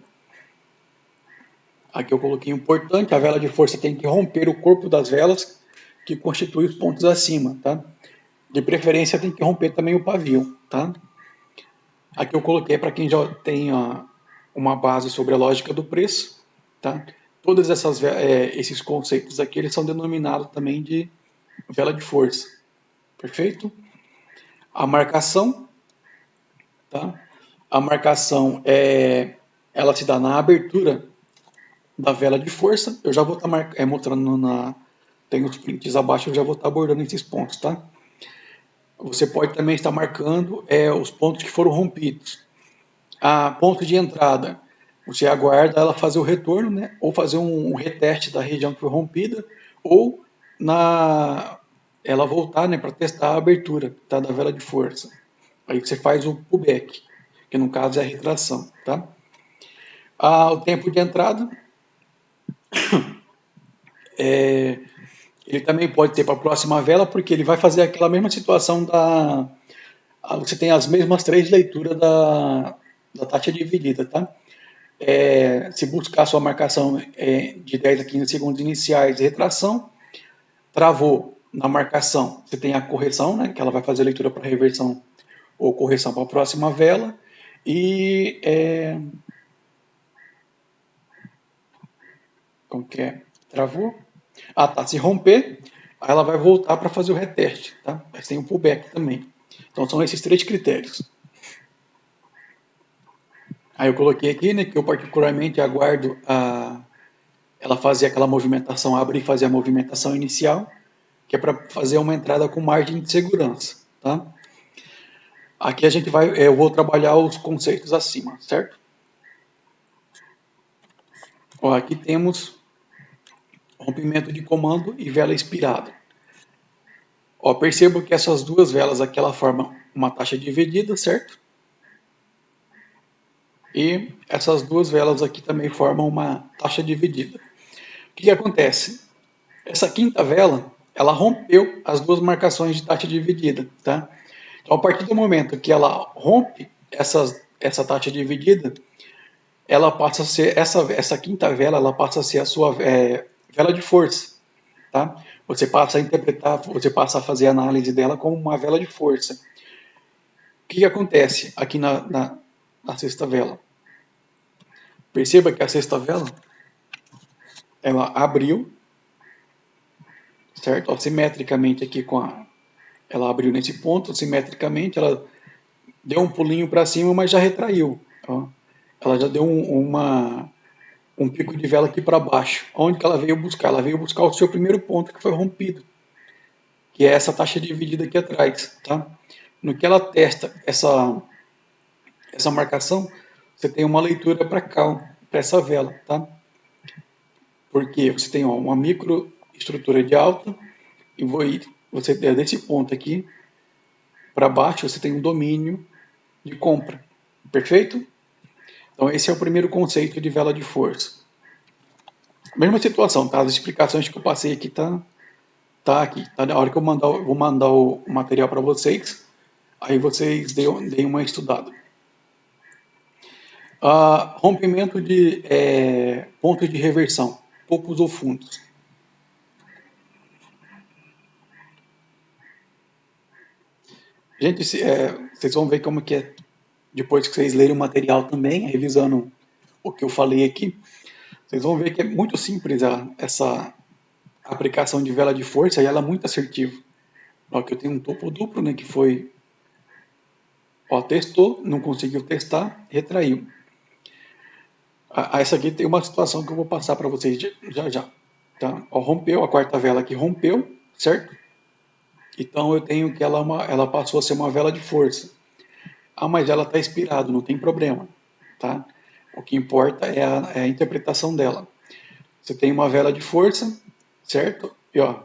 Aqui eu coloquei importante, a vela de força tem que romper o corpo das velas que constitui os pontos acima, tá? De preferência tem que romper também o pavio, tá? Aqui eu coloquei para quem já tem uma base sobre a lógica do preço, tá? Todos esses conceitos aqui eles são denominados também de vela de força, perfeito? A marcação, tá? A marcação ela se dá na abertura da vela de força. Eu já vou estar mostrando tem os prints abaixo, eu já vou estar abordando esses pontos, tá? Você pode também estar marcando os pontos que foram rompidos. A ponto de entrada, você aguarda ela fazer o retorno, né? Ou fazer um reteste da região que foi rompida, ou ela voltar, né, para testar a abertura, tá, da vela de força. Aí você faz o pullback, que no caso é a retração, tá? O tempo de entrada, ele também pode ter para a próxima vela, porque ele vai fazer aquela mesma situação você tem as mesmas três leituras da taxa dividida, tá? Se buscar sua marcação de 10 a 15 segundos iniciais de retração, travou na marcação, você tem a correção, né, que ela vai fazer a leitura para reversão ou correção para a próxima vela, e como que é? Travou. Ah, tá. Se romper, aí ela vai voltar para fazer o reteste, tá? Mas tem o pullback também. Então são esses três critérios. Aí eu coloquei aqui, né, que eu particularmente aguardo ela fazer aquela movimentação, abrir e fazer a movimentação inicial, que é para fazer uma entrada com margem de segurança, tá? Aqui a gente vai, eu vou trabalhar os conceitos acima, certo? Ó, aqui temos rompimento de comando e vela expirada. Ó, percebo que essas duas velas aqui ela formam uma taxa dividida, certo? E essas duas velas aqui também formam uma taxa dividida. O que acontece? Essa quinta vela, ela rompeu as duas marcações de taxa dividida, tá? Então, a partir do momento que ela rompe essa taxa dividida, ela passa a ser, essa quinta vela, ela passa a ser a sua vela de força, tá? Você passa a interpretar, você passa a fazer a análise dela como uma vela de força. O que acontece aqui na sexta vela? Perceba que a sexta vela, ela abriu, certo? Ó, simetricamente aqui ela abriu nesse ponto, simetricamente, ela deu um pulinho para cima, mas já retraiu. Ó. Ela já deu um pico de vela aqui para baixo. Onde que ela veio buscar? Ela veio buscar o seu primeiro ponto que foi rompido, que é essa taxa dividida aqui atrás, tá? No que ela testa essa marcação, você tem uma leitura para cá, para essa vela, tá? Porque você tem ó, uma microestrutura de alta e você desse ponto aqui para baixo você tem um domínio de compra, perfeito? Então esse é o primeiro conceito de vela de força. Mesma situação, tá? As explicações que eu passei aqui tá aqui. Tá? Na hora que eu vou mandar o material para vocês, aí vocês deem uma estudada. Rompimento de pontos de reversão, topos ou fundos. Gente, vocês vão ver como que é, depois que vocês lerem o material também, revisando o que eu falei aqui, vocês vão ver que é muito simples essa aplicação de vela de força e ela é muito assertiva. Ó, que eu tenho um topo duplo, né, que foi, ó, testou, não conseguiu testar, retraiu. Essa aqui tem uma situação que eu vou passar para vocês já já. Tá? Ó, rompeu, a quarta vela aqui rompeu, certo? Então eu tenho que ela passou a ser uma vela de força. Ah, mas ela está expirada, não tem problema, tá? O que importa é a interpretação dela. Você tem uma vela de força, certo? E ó,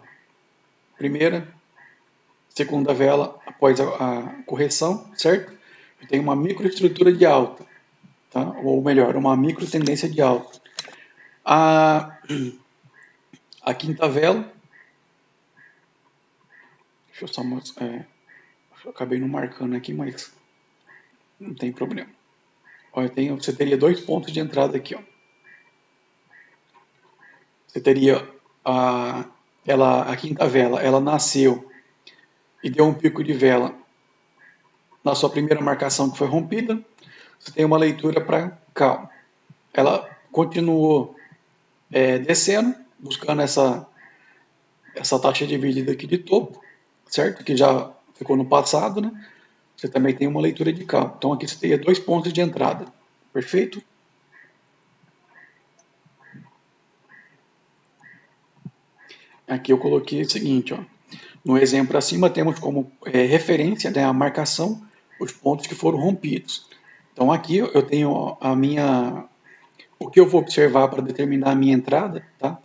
primeira, segunda vela após a correção, certo? Eu tenho uma microestrutura de alta, tá? Ou melhor, uma micro tendência de alta. A quinta vela, deixa eu só eu acabei não marcando aqui, mas não tem problema. Ó, você teria dois pontos de entrada aqui, ó. Você teria a quinta vela, ela nasceu e deu um pico de vela na sua primeira marcação que foi rompida. Você tem uma leitura para cá. Ela continuou descendo, buscando essa taxa dividida aqui de topo, certo? Que já ficou no passado, né? Você também tem uma leitura de cá. Então aqui você teria dois pontos de entrada. Perfeito? Aqui eu coloquei o seguinte, ó. No exemplo acima temos como referência, né, a marcação, os pontos que foram rompidos. Então aqui eu tenho o que eu vou observar para determinar a minha entrada, tá?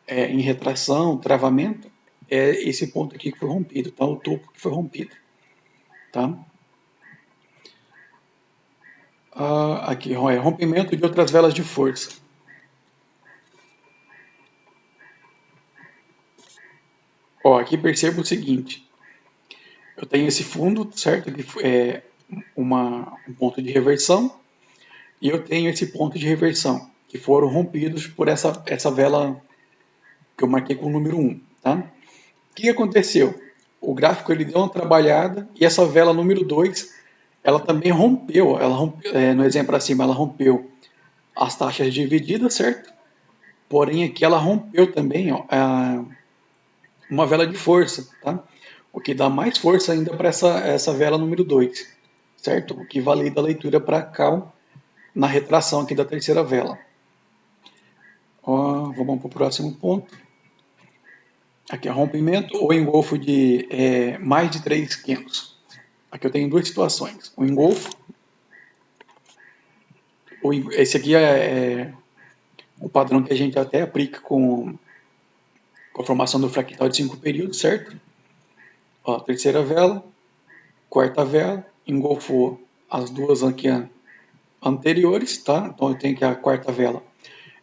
Em retração, travamento, é esse ponto aqui que foi rompido, tá? O topo que foi rompido, tá? Aqui, rompimento de outras velas de força. Ó, aqui perceba o seguinte, eu tenho esse fundo, certo? Que é um ponto de reversão, e eu tenho esse ponto de reversão, que foram rompidos por essa vela que eu marquei com o número 1. Tá? O que aconteceu? O gráfico ele deu uma trabalhada e essa vela número 2 ela também rompeu, no exemplo acima, ela rompeu as taxas divididas, certo? Porém, aqui ela rompeu também, ó, uma vela de força, tá? O que dá mais força ainda para essa vela número 2, certo? O que valida a leitura para cal na retração aqui da terceira vela. Ó, vamos para o próximo ponto. Aqui é rompimento ou engolfo de mais de 3,500. Aqui eu tenho duas situações. O engolfo, esse aqui é o padrão que a gente até aplica com a formação do fractal de 5 períodos, certo? Ó, terceira vela, quarta vela, engolfou as duas aqui anteriores, tá? Então eu tenho que a quarta vela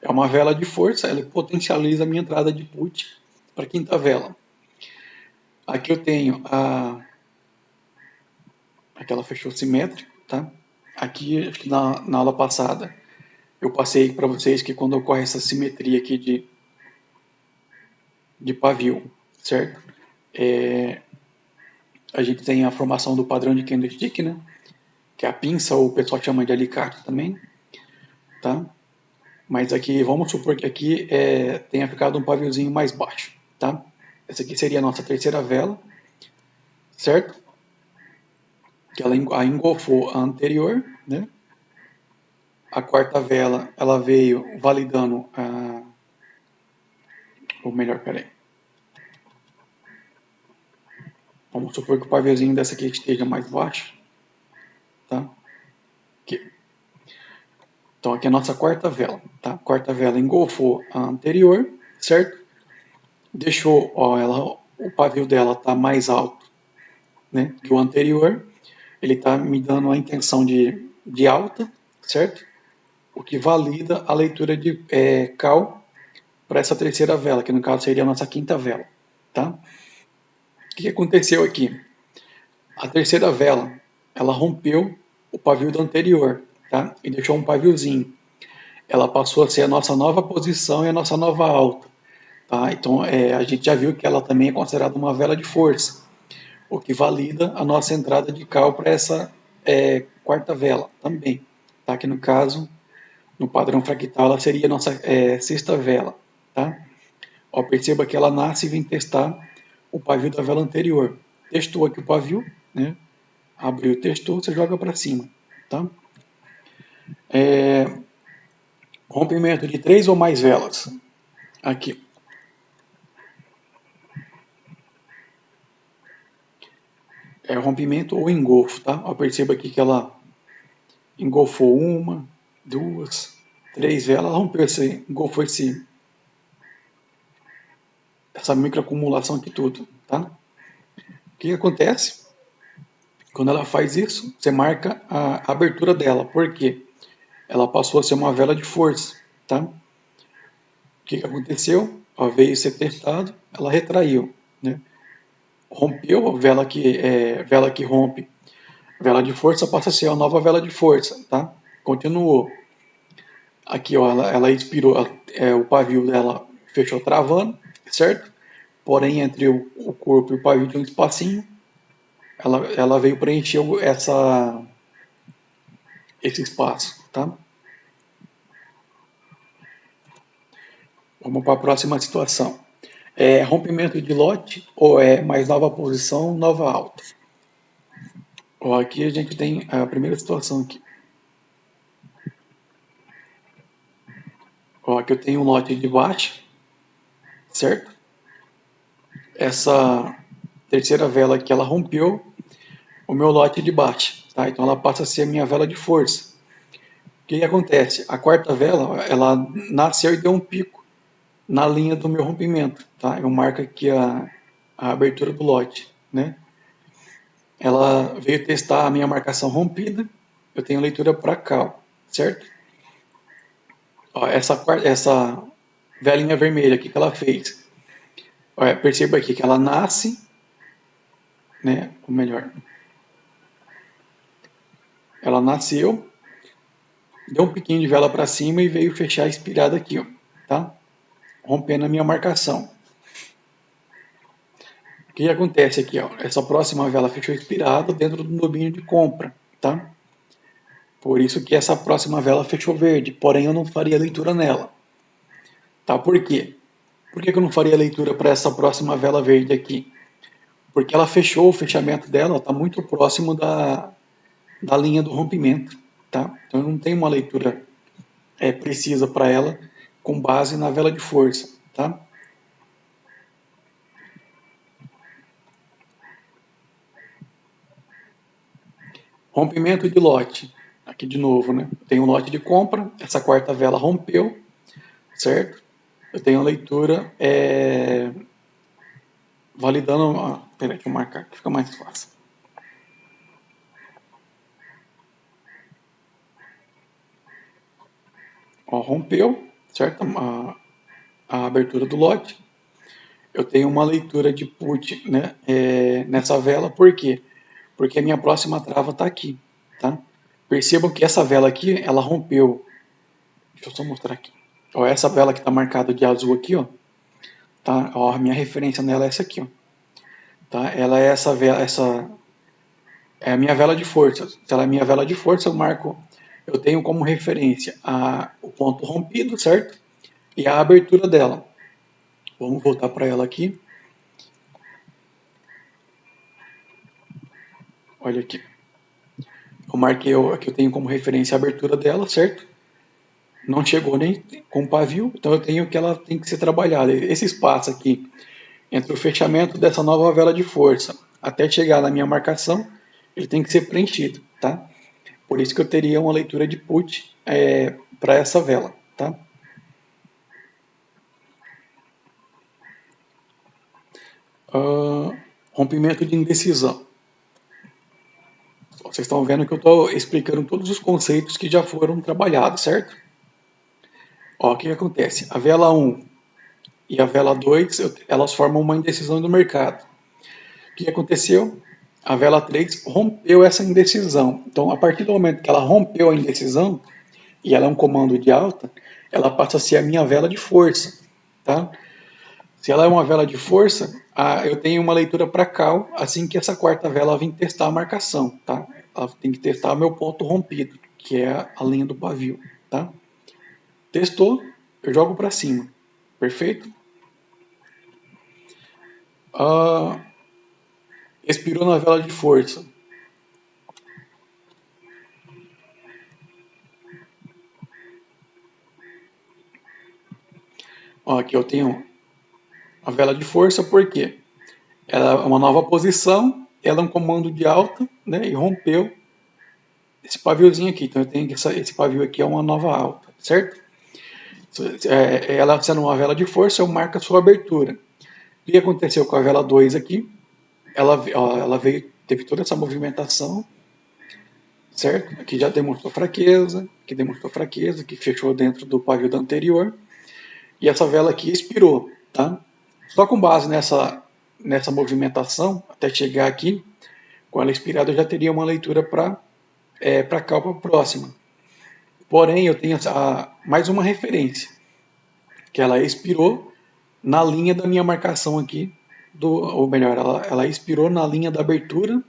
é uma vela de força, ela potencializa a minha entrada de put para a quinta vela. Aqui eu tenho aquela fechou simétrico, tá? Aqui na aula passada eu passei para vocês que quando ocorre essa simetria aqui de pavio, certo? A gente tem a formação do padrão de candlestick, né? Que é a pinça, ou o pessoal chama de alicate também, tá? Mas aqui, vamos supor que aqui tenha ficado um paviozinho mais baixo, tá? Essa aqui seria a nossa terceira vela, certo? Que ela engolfou a anterior, né? A quarta vela, ela veio validando ou melhor, peraí. Vamos supor que o paviozinho dessa aqui esteja mais baixo, tá? Aqui. Então aqui é a nossa quarta vela, tá? A quarta vela engolfou a anterior, certo? Deixou, ó, o pavio dela tá mais alto, né, que o anterior. Ele está me dando a intenção de alta, certo? O que valida a leitura de cal para essa terceira vela, que no caso seria a nossa quinta vela, tá? O que aconteceu aqui? A terceira vela, ela rompeu o pavio do anterior, tá? E deixou um paviozinho. Ela passou a ser a nossa nova posição e a nossa nova alta, tá? Então a gente já viu que ela também é considerada uma vela de força, o que valida a nossa entrada de cal para essa quarta vela também, tá? Que no caso, no padrão fractal, ela seria a nossa sexta vela, tá? Ó, perceba que ela nasce e vem testar o pavio da vela anterior. Testou aqui o pavio, né? Abriu, testou, você joga para cima, tá? Rompimento de 3 ou mais velas. Aqui. Rompimento ou engolfo, tá? Ó, perceba aqui que ela engolfou uma, duas, três velas, ela rompeu engolfou essa microacumulação aqui tudo, tá? O que acontece? Quando ela faz isso, você marca a abertura dela. Por quê? Ela passou a ser uma vela de força, tá? O que aconteceu? Ela veio ser testado, ela retraiu, né? Rompeu a vela que rompe, vela de força passa a ser a nova vela de força, tá? Continuou. Aqui, ó, ela expirou, o pavio dela fechou travando, certo? Porém, entre o corpo e o pavio tinha um espacinho. Ela veio preencher esse espaço, tá? Vamos para a próxima situação. Rompimento de lote ou mais nova posição, nova alta? Ó, aqui a gente tem a primeira situação aqui. Ó, aqui eu tenho um lote de baixo, certo? Essa terceira vela aqui, ela rompeu o meu lote de baixo, tá? Então ela passa a ser a minha vela de força. O que acontece? A quarta vela, ela nasceu e deu um pico na linha do meu rompimento, tá? Eu marco aqui a abertura do lote, né? Ela veio testar a minha marcação rompida, eu tenho leitura para cal, certo? Ó, essa velinha vermelha aqui que ela fez, perceba aqui que ela nasce, né? Ou melhor, ela nasceu, deu um piquinho de vela para cima e veio fechar a espirada aqui, ó, tá? Rompendo a minha marcação. O que acontece aqui, ó? Essa próxima vela fechou expirada dentro do domínio de compra, tá? Por isso que essa próxima vela fechou verde, porém eu não faria leitura nela. Tá? Por quê? Por que eu não faria leitura para essa próxima vela verde aqui? Porque ela fechou, o fechamento dela está muito próximo da linha do rompimento. Tá? Então eu não tenho uma leitura precisa para ela com base na vela de força. Tá? Rompimento de lote. Aqui de novo, né? Eu tenho um lote de compra, essa quarta vela rompeu, certo? Eu tenho a leitura validando. Peraí, deixa eu marcar que fica mais fácil. Ó, rompeu, certo? A abertura do lote. Eu tenho uma leitura de put, né, nessa vela, por quê? Porque a minha próxima trava está aqui, tá? Percebam que essa vela aqui, ela rompeu. Deixa eu só mostrar aqui. Ó, essa vela que está marcada de azul aqui, ó, tá? Ó, a minha referência nela é essa aqui, ó. Tá? Ela é essa vela, essa é a minha vela de força. Se ela é a minha vela de força, eu tenho como referência o ponto rompido, certo? E a abertura dela. Vamos voltar para ela aqui. Olha aqui. Eu marquei aqui, eu tenho como referência a abertura dela, certo? Não chegou nem com pavio, então eu tenho que ela tem que ser trabalhada. Esse espaço aqui entre o fechamento dessa nova vela de força até chegar na minha marcação, ele tem que ser preenchido, tá? Por isso que eu teria uma leitura de put para essa vela, tá? Rompimento de indecisão. Vocês estão vendo que eu estou explicando todos os conceitos que já foram trabalhados, certo? Ó, o que acontece? A vela 1 e a vela 2, elas formam uma indecisão do mercado. O que aconteceu? A vela 3 rompeu essa indecisão. Então, a partir do momento que ela rompeu a indecisão, e ela é um comando de alta, ela passa a ser a minha vela de força. Tá? Se ela é uma vela de força, eu tenho uma leitura para cal assim que essa quarta vela vir testar a marcação. Tá? Ela tem que testar o meu ponto rompido, que é a linha do pavio. Tá? Testou, eu jogo para cima. Perfeito? Ah, expirou na vela de força. Ó, aqui eu tenho a vela de força, por quê? Ela é uma nova posição, ela é um comando de alta, né, e rompeu esse paviozinho aqui. Então eu tenho que esse pavio aqui é uma nova alta, certo? Ela sendo uma vela de força, eu marco a sua abertura. O que aconteceu com a vela 2 aqui? Ela veio, teve toda essa movimentação, certo? Aqui já demonstrou fraqueza, que fechou dentro do pavio da anterior. E essa vela aqui expirou, tá? Só com base nessa movimentação, até chegar aqui, com ela expirada, eu já teria uma leitura para a calpa próxima. Porém, eu tenho mais uma referência, que ela expirou na linha da minha marcação aqui, ou melhor, ela expirou na linha da abertura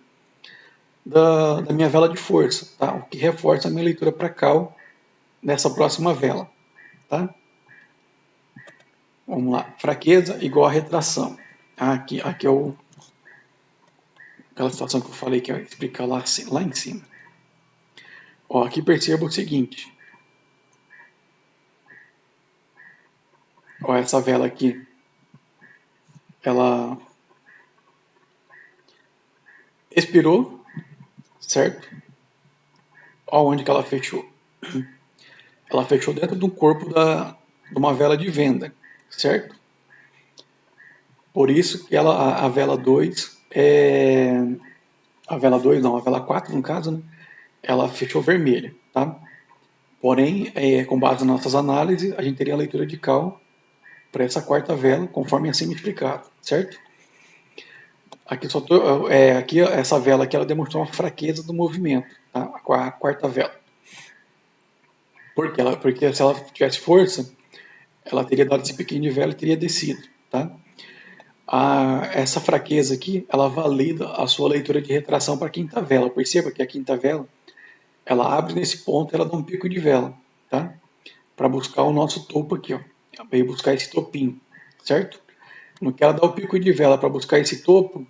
da minha vela de força, tá? O que reforça a minha leitura para cal nessa próxima vela. Tá? Vamos lá, fraqueza igual a retração. Aqui é aquela situação que eu falei que eu ia explicar lá em cima. Ó, aqui perceba o seguinte. Ó, essa vela aqui, ela expirou, certo? Ó, onde que ela fechou. Ela fechou dentro do corpo de uma vela de venda, certo? Por isso que a vela 2 a vela 2 não, a vela 4 no caso, né? Ela fechou vermelha, tá? Porém, com base nas nossas análises, a gente teria a leitura de cal para essa quarta vela, conforme acima explicado, certo? Aqui essa vela aqui ela demonstrou uma fraqueza do movimento, tá? A quarta vela. Porque se ela tivesse força, ela teria dado esse piquinho de vela e teria descido, tá? Essa fraqueza aqui, ela valida a sua leitura de retração para a quinta vela. Perceba que a quinta vela, ela abre nesse ponto, ela dá um pico de vela, tá? Para buscar o nosso topo aqui, ó. veio buscar esse topinho, certo? No que ela dá o pico de vela para buscar esse topo,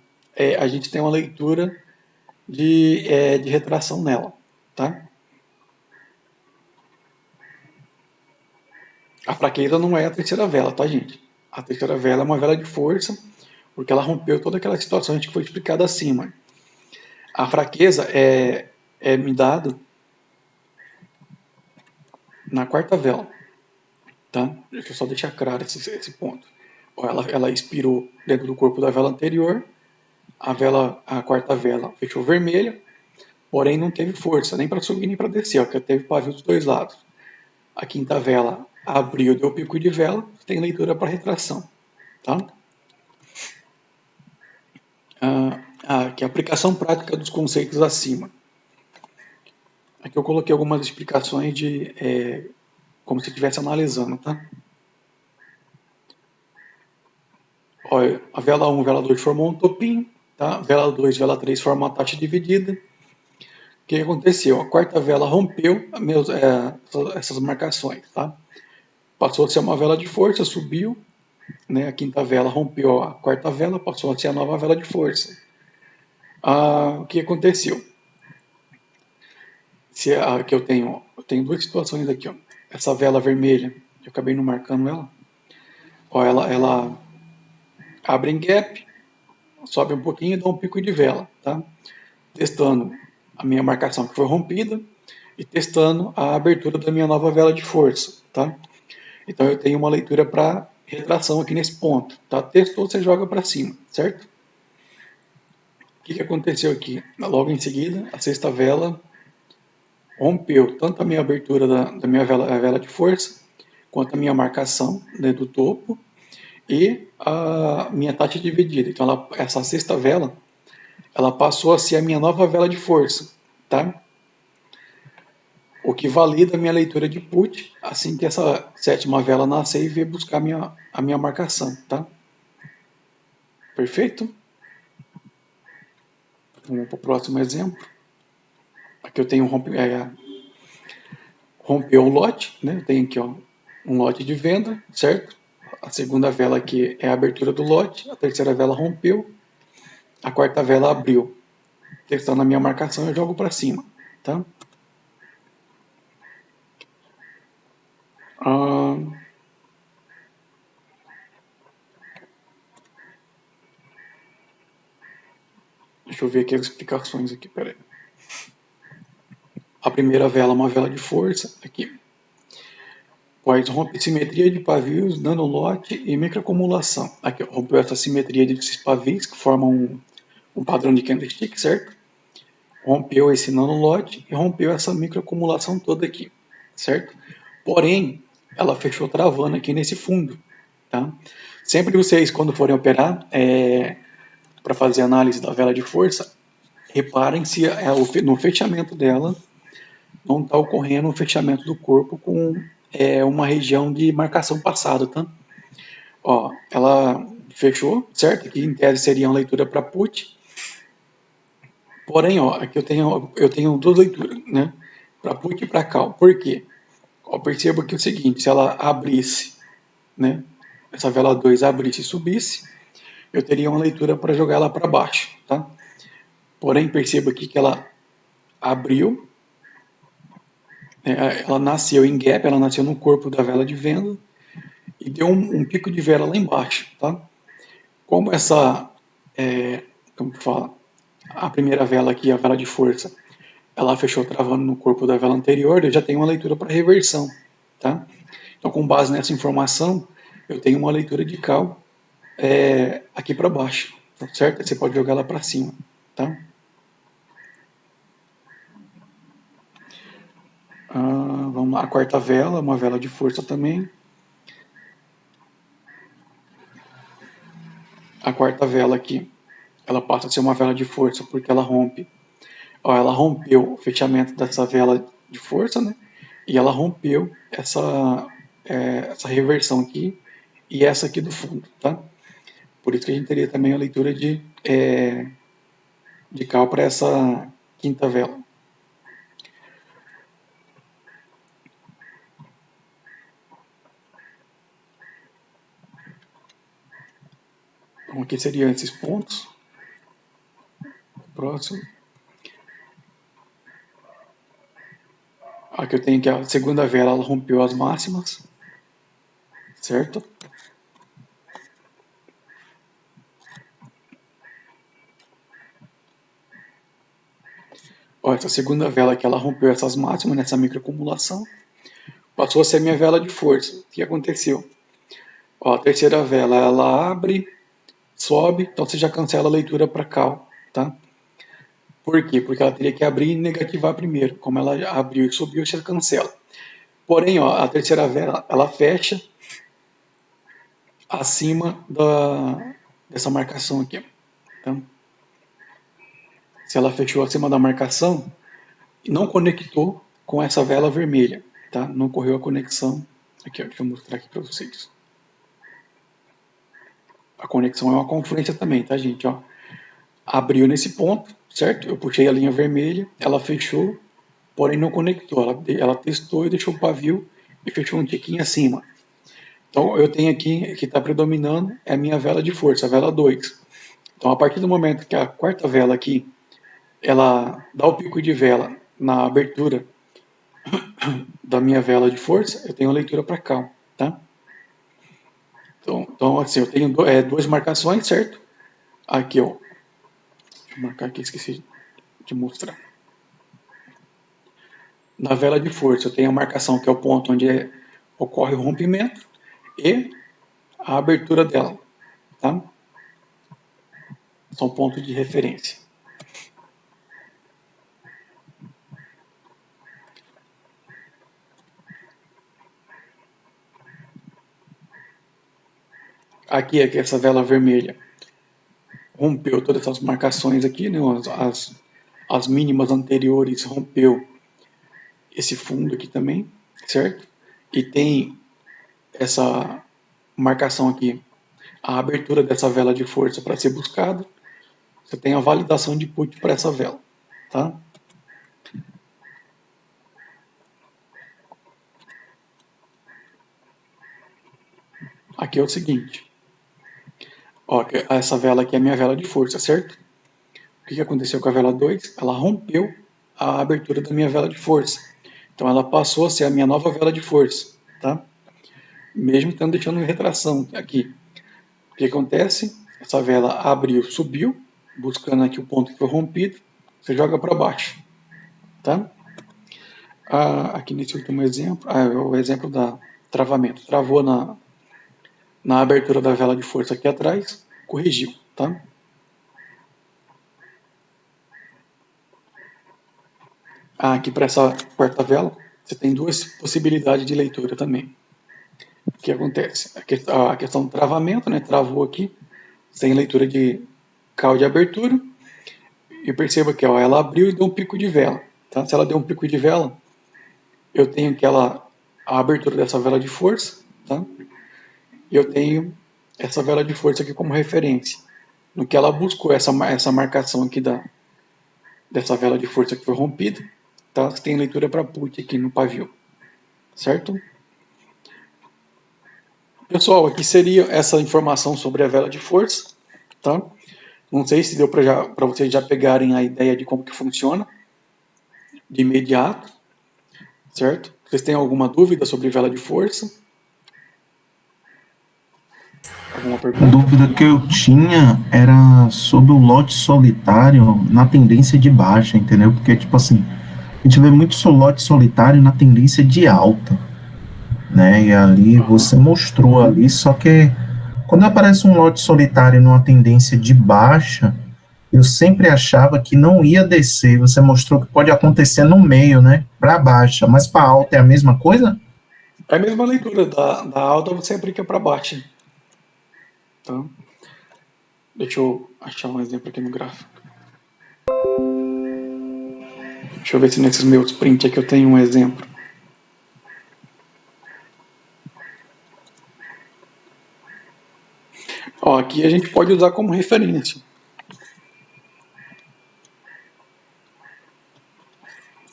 a gente tem uma leitura de retração nela, tá? A fraqueza não é a terceira vela, tá, gente? A terceira vela é uma vela de força, porque ela rompeu toda aquela situação que foi explicada acima. A fraqueza é me dado na quarta vela, tá? Deixa eu só deixar claro esse ponto. Ó, ela expirou dentro do corpo da vela anterior, a quarta vela fechou vermelha, porém não teve força, nem para subir nem para descer, porque teve pavio dos dois lados. A quinta vela abriu, deu pico de vela, tem leitura para retração, tá? Aqui, aplicação prática dos conceitos acima. Aqui eu coloquei algumas explicações de como se estivesse analisando, tá? Olha, a vela 1 e a vela 2 formou um topinho, tá? Vela 2 e vela 3 formam uma taxa dividida. O que aconteceu? A quarta vela rompeu essas marcações, tá? Passou a ser uma vela de força, subiu, né? A quinta vela rompeu a quarta vela, passou a ser a nova vela de força. O que aconteceu? Que eu tenho duas situações aqui, ó. Essa vela vermelha, eu acabei não marcando ela. Ó, ela abre em gap, sobe um pouquinho e dá um pico de vela, tá? Testando a minha marcação que foi rompida e testando a abertura da minha nova vela de força, tá? Então eu tenho uma leitura para retração aqui nesse ponto, tá? Testou, você joga para cima, certo? O que aconteceu aqui? Logo em seguida, a sexta vela rompeu tanto a minha abertura da minha a vela de força, quanto a minha marcação, né, do topo, e a minha taxa dividida. Então, essa sexta vela, ela passou a ser a minha nova vela de força, tá? O que valida a minha leitura de put, assim que essa sétima vela nascer e vir buscar a minha marcação, tá? Perfeito? Vamos para o próximo exemplo. Aqui eu tenho rompeu um lote, né? Eu tenho aqui, ó, um lote de venda, certo? A segunda vela aqui é a abertura do lote, a terceira vela rompeu, a quarta vela abriu. Testando a minha marcação, eu jogo para cima, tá? Ah, deixa eu ver aqui as explicações aqui, peraí. A primeira vela é uma vela de força, aqui. Pois rompe simetria de pavios, nanolote e microacumulação. Aqui, rompeu essa simetria desses pavios, que formam um padrão de candlestick, certo? Rompeu esse nanolote e rompeu essa microacumulação toda aqui, certo? Porém, ela fechou travando aqui nesse fundo, tá? Sempre que vocês, quando forem operar, para fazer análise da vela de força, reparem se no fechamento dela não está ocorrendo um fechamento do corpo com uma região de marcação passada, tá? Ó, ela fechou, certo? Que em tese seria uma leitura para put. Porém, ó, aqui eu tenho duas leituras, né? Para put e para call. Por quê? Ó, perceba que é o seguinte, se ela abrisse, né? Essa vela 2 abrisse e subisse, eu teria uma leitura para jogar ela para baixo, tá? Porém, perceba aqui que ela abriu, ela nasceu em gap, ela nasceu no corpo da vela de venda e deu um pico de vela lá embaixo, tá? Como como que fala, a primeira vela aqui, a vela de força, ela fechou travando no corpo da vela anterior, eu já tenho uma leitura para reversão, tá? Então, com base nessa informação, eu tenho uma leitura de cal aqui para baixo, tá certo? Você pode jogar ela para cima, tá? Vamos lá, a quarta vela, uma vela de força também. A quarta vela aqui, ela passa a ser uma vela de força porque ela rompe. Ó, ela rompeu o fechamento dessa vela de força, né? E ela rompeu essa reversão aqui e essa aqui do fundo, tá? Por isso que a gente teria também a leitura de cal para essa quinta vela. Então aqui seriam esses pontos. Próximo. Aqui eu tenho que a segunda vela ela rompeu as máximas, certo? Ó, essa segunda vela aqui ela rompeu essas máximas nessa microacumulação, passou a ser minha vela de força. O que aconteceu? Ó, a terceira vela ela abre, sobe, então você já cancela a leitura para cá, tá? Por quê? Porque ela teria que abrir e negativar primeiro. Como ela abriu e subiu, você cancela. Porém, ó, a terceira vela ela fecha acima dessa marcação aqui. Tá? Se ela fechou acima da marcação, não conectou com essa vela vermelha. Tá? Não ocorreu a conexão. Aqui, ó, deixa eu mostrar aqui para vocês. A conexão é uma confluência também, tá, gente? Ó, abriu nesse ponto, certo? Eu puxei a linha vermelha, ela fechou, porém não conectou. Ela testou e deixou o pavio e fechou um tiquinho acima. Então eu tenho aqui, que está predominando, é a minha vela de força, a vela 2. Então a partir do momento que a quarta vela aqui, ela dá o pico de vela na abertura da minha vela de força, eu tenho a leitura para cá, tá? Então assim, eu tenho duas marcações, certo? Aqui, ó. Deixa eu marcar aqui, esqueci de mostrar. Na vela de força, eu tenho a marcação, que é o ponto onde ocorre o rompimento, e a abertura dela, tá? São pontos de referência. Aqui é que essa vela vermelha rompeu todas essas marcações aqui, né? As mínimas anteriores rompeu esse fundo aqui também, certo? E tem essa marcação aqui, a abertura dessa vela de força para ser buscada. Você tem a validação de put para essa vela, tá? Aqui é o seguinte, ó, essa vela aqui é a minha vela de força, certo? O que aconteceu com a vela 2? Ela rompeu a abertura da minha vela de força. Então ela passou a ser a minha nova vela de força, tá? Mesmo estando deixando em retração aqui. O que acontece? Essa vela abriu, subiu, buscando aqui o ponto que foi rompido, você joga para baixo, tá? Aqui nesse último exemplo, é o exemplo da travamento. Travou na abertura da vela de força aqui atrás, corrigiu, tá? Aqui para essa quarta vela, você tem duas possibilidades de leitura também. O que acontece? A questão do travamento, né? Travou aqui, sem leitura de cal de abertura, e perceba que ó, ela abriu e deu um pico de vela. Tá? Se ela deu um pico de vela, eu tenho que a abertura dessa vela de força, tá? E eu tenho essa vela de força aqui como referência. No que ela buscou essa marcação aqui dessa vela de força que foi rompida, tá? Você tem leitura para put aqui no pavio, certo? Pessoal, aqui seria essa informação sobre a vela de força, tá? Não sei se deu para vocês já pegarem a ideia de como que funciona de imediato, certo? Vocês têm alguma dúvida sobre vela de força? Alguma A pergunta? dúvida que eu tinha era sobre o lote solitário na tendência de baixa, entendeu? Porque, tipo assim, a gente vê muito lote solitário na tendência de alta, né? E ali Uhum. você mostrou ali, só que quando aparece um lote solitário numa tendência de baixa, eu sempre achava que não ia descer. Você mostrou que pode acontecer no meio, né? Para baixa, mas para alta é a mesma coisa? É a mesma leitura da alta, você aplica para baixo, tá? Deixa eu achar um exemplo aqui no gráfico. Deixa eu ver se nesses meus prints aqui eu tenho um exemplo. Ó, aqui a gente pode usar como referência.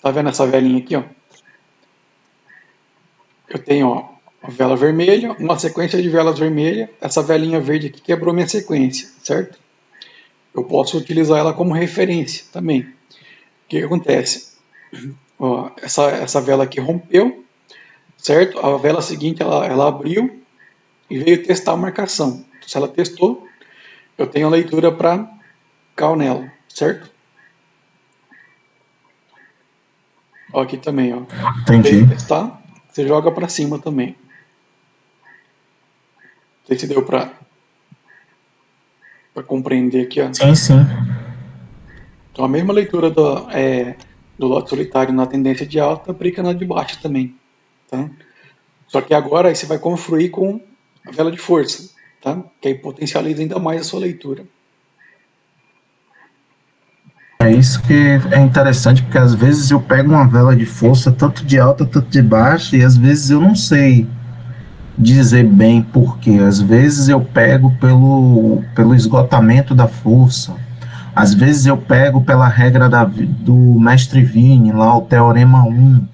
Tá vendo essa velhinha aqui, ó? Eu tenho, ó, a vela vermelha, uma sequência de velas vermelhas, essa velinha verde aqui quebrou minha sequência, certo? Eu posso utilizar ela como referência também. O que acontece? Ó, essa vela aqui rompeu, certo? A vela seguinte ela abriu e veio testar a marcação. Se ela testou, eu tenho a leitura para cal nela, certo? Ó, aqui também, ó. Entendi. Veio testar, você joga para cima também. Não sei se deu para compreender aqui, ó. Sim, sim. Então a mesma leitura do lote solitário na tendência de alta aplica na de baixo também, tá? Só que agora aí você vai confluir com a vela de força, tá? Que aí potencializa ainda mais a sua leitura. É isso que é interessante, porque às vezes eu pego uma vela de força, tanto de alta, tanto de baixa, e às vezes eu não sei dizer bem porquê. Às vezes eu pego pelo esgotamento da força, às vezes eu pego pela regra do mestre Vini, lá o Teorema 1, né,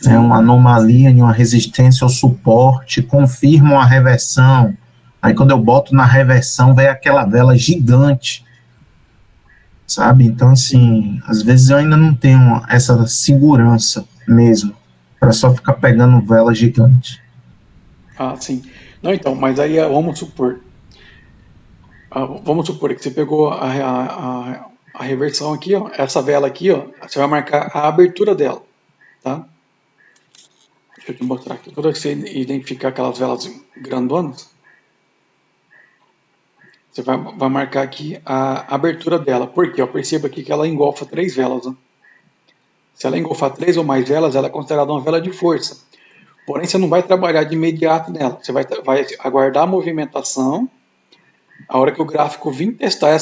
Sim, uma anomalia em uma resistência ao suporte, confirma uma reversão. Aí quando eu boto na reversão, vem aquela vela gigante, sabe? Então, sim. assim, às vezes eu ainda não tenho essa segurança mesmo, para só ficar pegando vela gigante. Ah, sim. Não, então, mas aí vamos supor que você pegou a reversão aqui, ó, essa vela aqui, ó, você vai marcar a abertura dela, tá? Deixa eu te mostrar aqui. Toda vez que você identificar aquelas velas grandonas, você vai marcar aqui a abertura dela. Por quê? Eu percebo aqui que ela engolfa três velas, ó. Se ela engolfar três ou mais velas, ela é considerada uma vela de força. Porém, você não vai trabalhar de imediato nela. Você vai aguardar a movimentação. A hora que o gráfico vir testar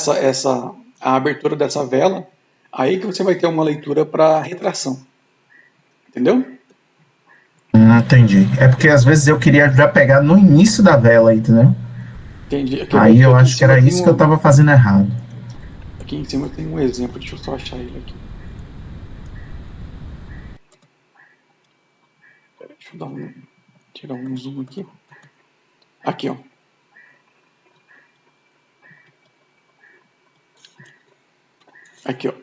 a abertura dessa vela, aí que você vai ter uma leitura para retração. Entendeu? Entendi. É porque às vezes eu queria já pegar no início da vela, entendeu? Entendi. Quer ver Aí aqui? eu acho que era isso que eu estava fazendo errado. Aqui em cima tem um exemplo. Deixa eu só achar ele aqui. Deixa eu tirar um zoom aqui. Aqui, ó. Aqui, ó.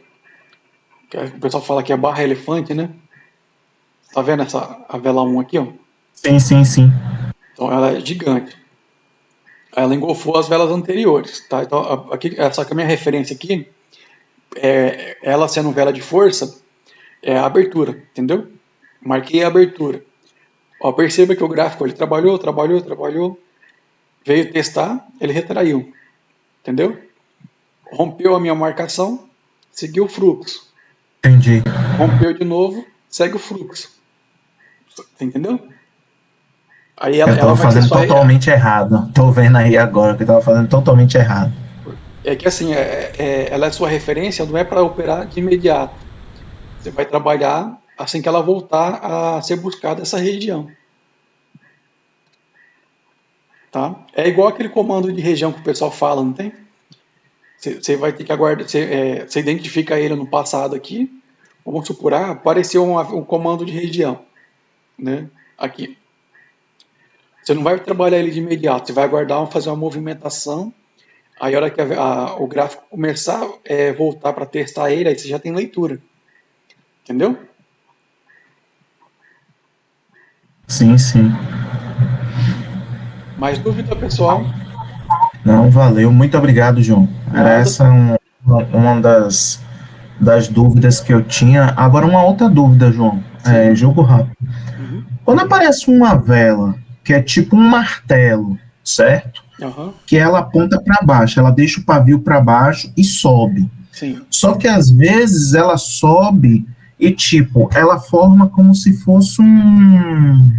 O pessoal fala que é barra elefante, né? Tá vendo a vela 1 aqui, ó? Sim, sim, sim. Então ela é gigante. Ela engolfou as velas anteriores, tá? Então aqui, essa que é a minha referência aqui, ela sendo vela de força, é a abertura, entendeu? Marquei a abertura. Ó, perceba que o gráfico ele trabalhou, veio testar, ele retraiu, entendeu? Rompeu a minha marcação, seguiu o fluxo. Entendi. Rompeu de novo, segue o fluxo. Você entendeu? Aí Eu ela estava vai ser fazendo só. totalmente errado. Tô vendo aí agora que eu estava fazendo totalmente errado. É que assim, ela é sua referência, não é para operar de imediato. Você vai trabalhar assim que ela voltar a ser buscada essa região. Tá? É igual aquele comando de região que o pessoal fala, não tem? Você vai ter que aguardar, você identifica ele no passado aqui, vamos supor, apareceu um comando de região, né? Aqui. Você não vai trabalhar ele de imediato, você vai aguardar, fazer uma movimentação, aí a hora que o gráfico começar a voltar para testar ele, aí você já tem leitura, entendeu? Sim, sim. Mais dúvida, pessoal? Não, valeu. Muito obrigado, João. Era Nada. essa uma das dúvidas que eu tinha. Agora, uma outra dúvida, João. É, Sim. jogo rápido. Uhum. Quando aparece uma vela que é tipo um martelo, certo? Aham. Que ela aponta para baixo, ela deixa o pavio para baixo e sobe. Sim. Só que às vezes ela sobe e tipo, ela forma como se fosse um,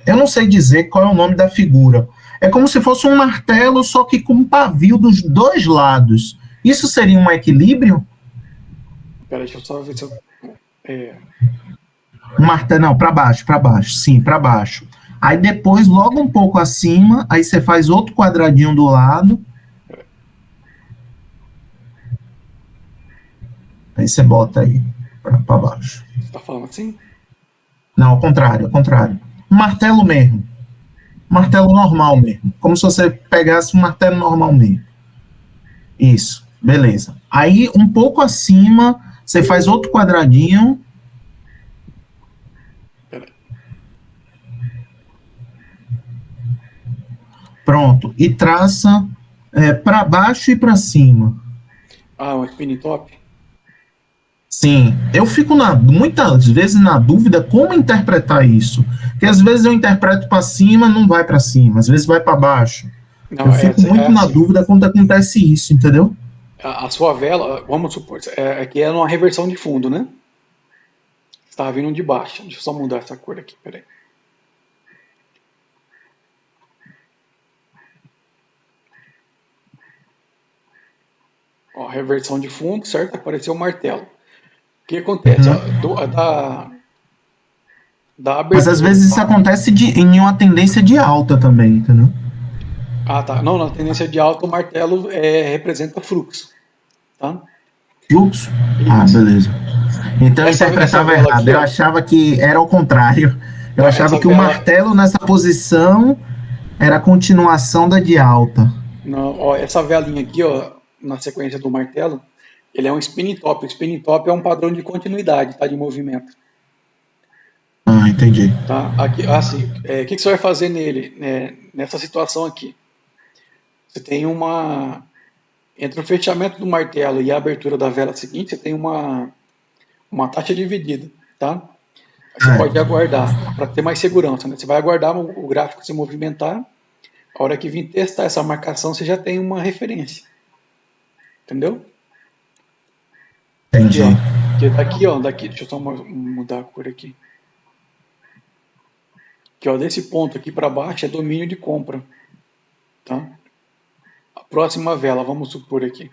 eu não sei dizer qual é o nome da figura. É como se fosse um martelo, só que com um pavio dos dois lados. Isso seria um equilíbrio? Pera, deixa eu só ver se eu. É, Um martelo, não, para baixo, sim, para baixo. Aí depois, logo um pouco acima, aí você faz outro quadradinho do lado. Aí você bota aí para baixo. você tá falando assim? Não, ao contrário, ao contrário. Um martelo mesmo. Um martelo normal mesmo. Como se você pegasse um martelo normal mesmo. Isso, beleza. Aí, um pouco acima, você faz outro quadradinho. Pronto. E traça para baixo e para cima. Ah, um spinning top? Sim, eu fico muitas vezes na dúvida como interpretar isso. Porque às vezes eu interpreto para cima, não vai para cima, às vezes vai para baixo. Não, Eu fico é muito na assim. dúvida quando acontece isso, entendeu? A sua vela, vamos supor, aqui é uma reversão de fundo, né? Está vindo de baixo. Deixa eu só mudar essa cor aqui, peraí. Ó, reversão de fundo, certo? Apareceu o martelo. O que acontece? Ó, Uhum. da Mas às abertura. vezes isso acontece em uma tendência de alta também, entendeu? Ah, tá. Não, na tendência de alta, o martelo representa fluxo, tá? Fluxo? Ah, Isso. beleza. Então eu Essa interpretava vela errado. aqui, Eu ó. achava que era o contrário. Eu Não, achava essa que o vela. martelo nessa posição era a continuação da de alta. Não, ó, essa velinha aqui, ó, na sequência do martelo, ele é um spinning top. O spinning top é um padrão de continuidade, tá? De movimento. Ah, entendi. Tá? Aqui, assim, o que você vai fazer nele, né, nessa situação aqui? Você tem uma. Entre o fechamento do martelo e a abertura da vela seguinte, você tem uma taxa dividida, tá? Aí você pode Certo. aguardar, para ter mais segurança, né? Você vai aguardar o gráfico se movimentar, a hora que vir testar essa marcação, você já tem uma referência, entendeu? Aqui, Entendi. ó. Que daqui, ó, daqui, deixa eu só mudar a cor aqui. Que ó, desse ponto aqui para baixo é domínio de compra, tá? A próxima vela, vamos supor aqui.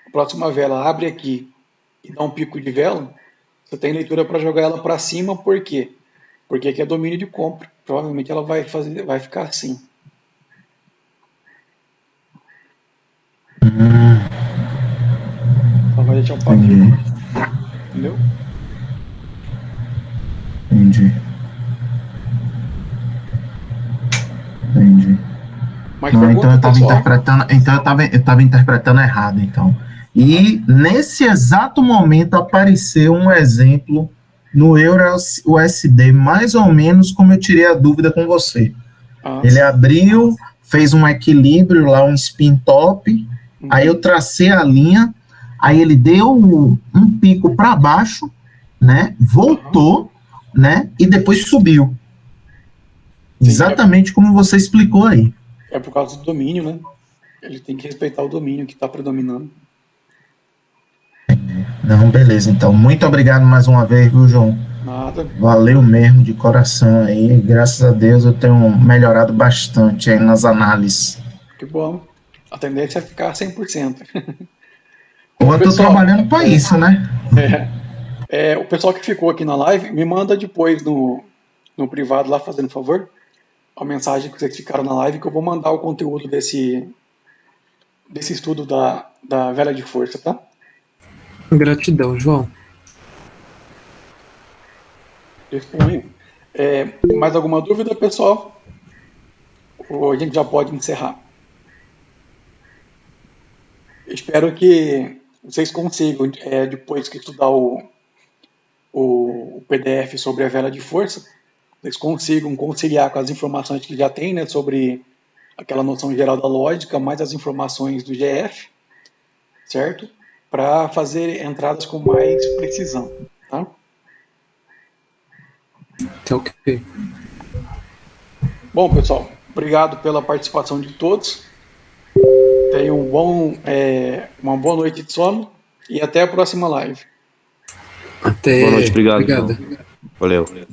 A próxima vela abre aqui e dá um pico de vela, você tem leitura para jogar ela para cima, por quê? Porque aqui é domínio de compra. Provavelmente ela vai ficar assim, Hum, ela vai deixar o pavio, entendi. entendeu? Entendi. Entendi. Mais Não, então pergunta, eu estava pessoal? interpretando, eu tava interpretando errado, então. Ah, E nesse exato momento apareceu um exemplo no Euro USD, mais ou menos como eu tirei a dúvida com você. Ele sim. abriu, fez um equilíbrio lá, um spin top, aí eu Uhum. tracei a linha, aí ele deu um pico para baixo, né? Aham. Voltou, né? E depois subiu. Sim, Exatamente como você explicou aí. é por causa do domínio, né? Ele tem que respeitar o domínio que está predominando. Não, beleza. Então, muito obrigado mais uma vez, viu, João? Nada. Valeu mesmo, de coração aí. Graças a Deus eu tenho melhorado bastante aí nas análises. Que bom. A tendência é ficar 100%. Bom, Eu estou pessoal, trabalhando para isso, né? o pessoal que ficou aqui na live, me manda depois no privado lá, fazendo favor, a mensagem que vocês ficaram na live, que eu vou mandar o conteúdo desse estudo da vela de força, tá? Gratidão, João. Disponho. Mais alguma dúvida, pessoal? Ou a gente já pode encerrar? Espero que vocês consigam, depois que estudar o PDF sobre a vela de força, vocês consigam conciliar com as informações que já tem, né, sobre aquela noção geral da lógica, mais as informações do GF, certo? Para fazer entradas com mais precisão, tá? Tá ok. Bom, pessoal, obrigado pela participação de todos. Tenham uma boa noite de sono e até a próxima live. Até. Boa noite, obrigado, Obrigado. João. Valeu.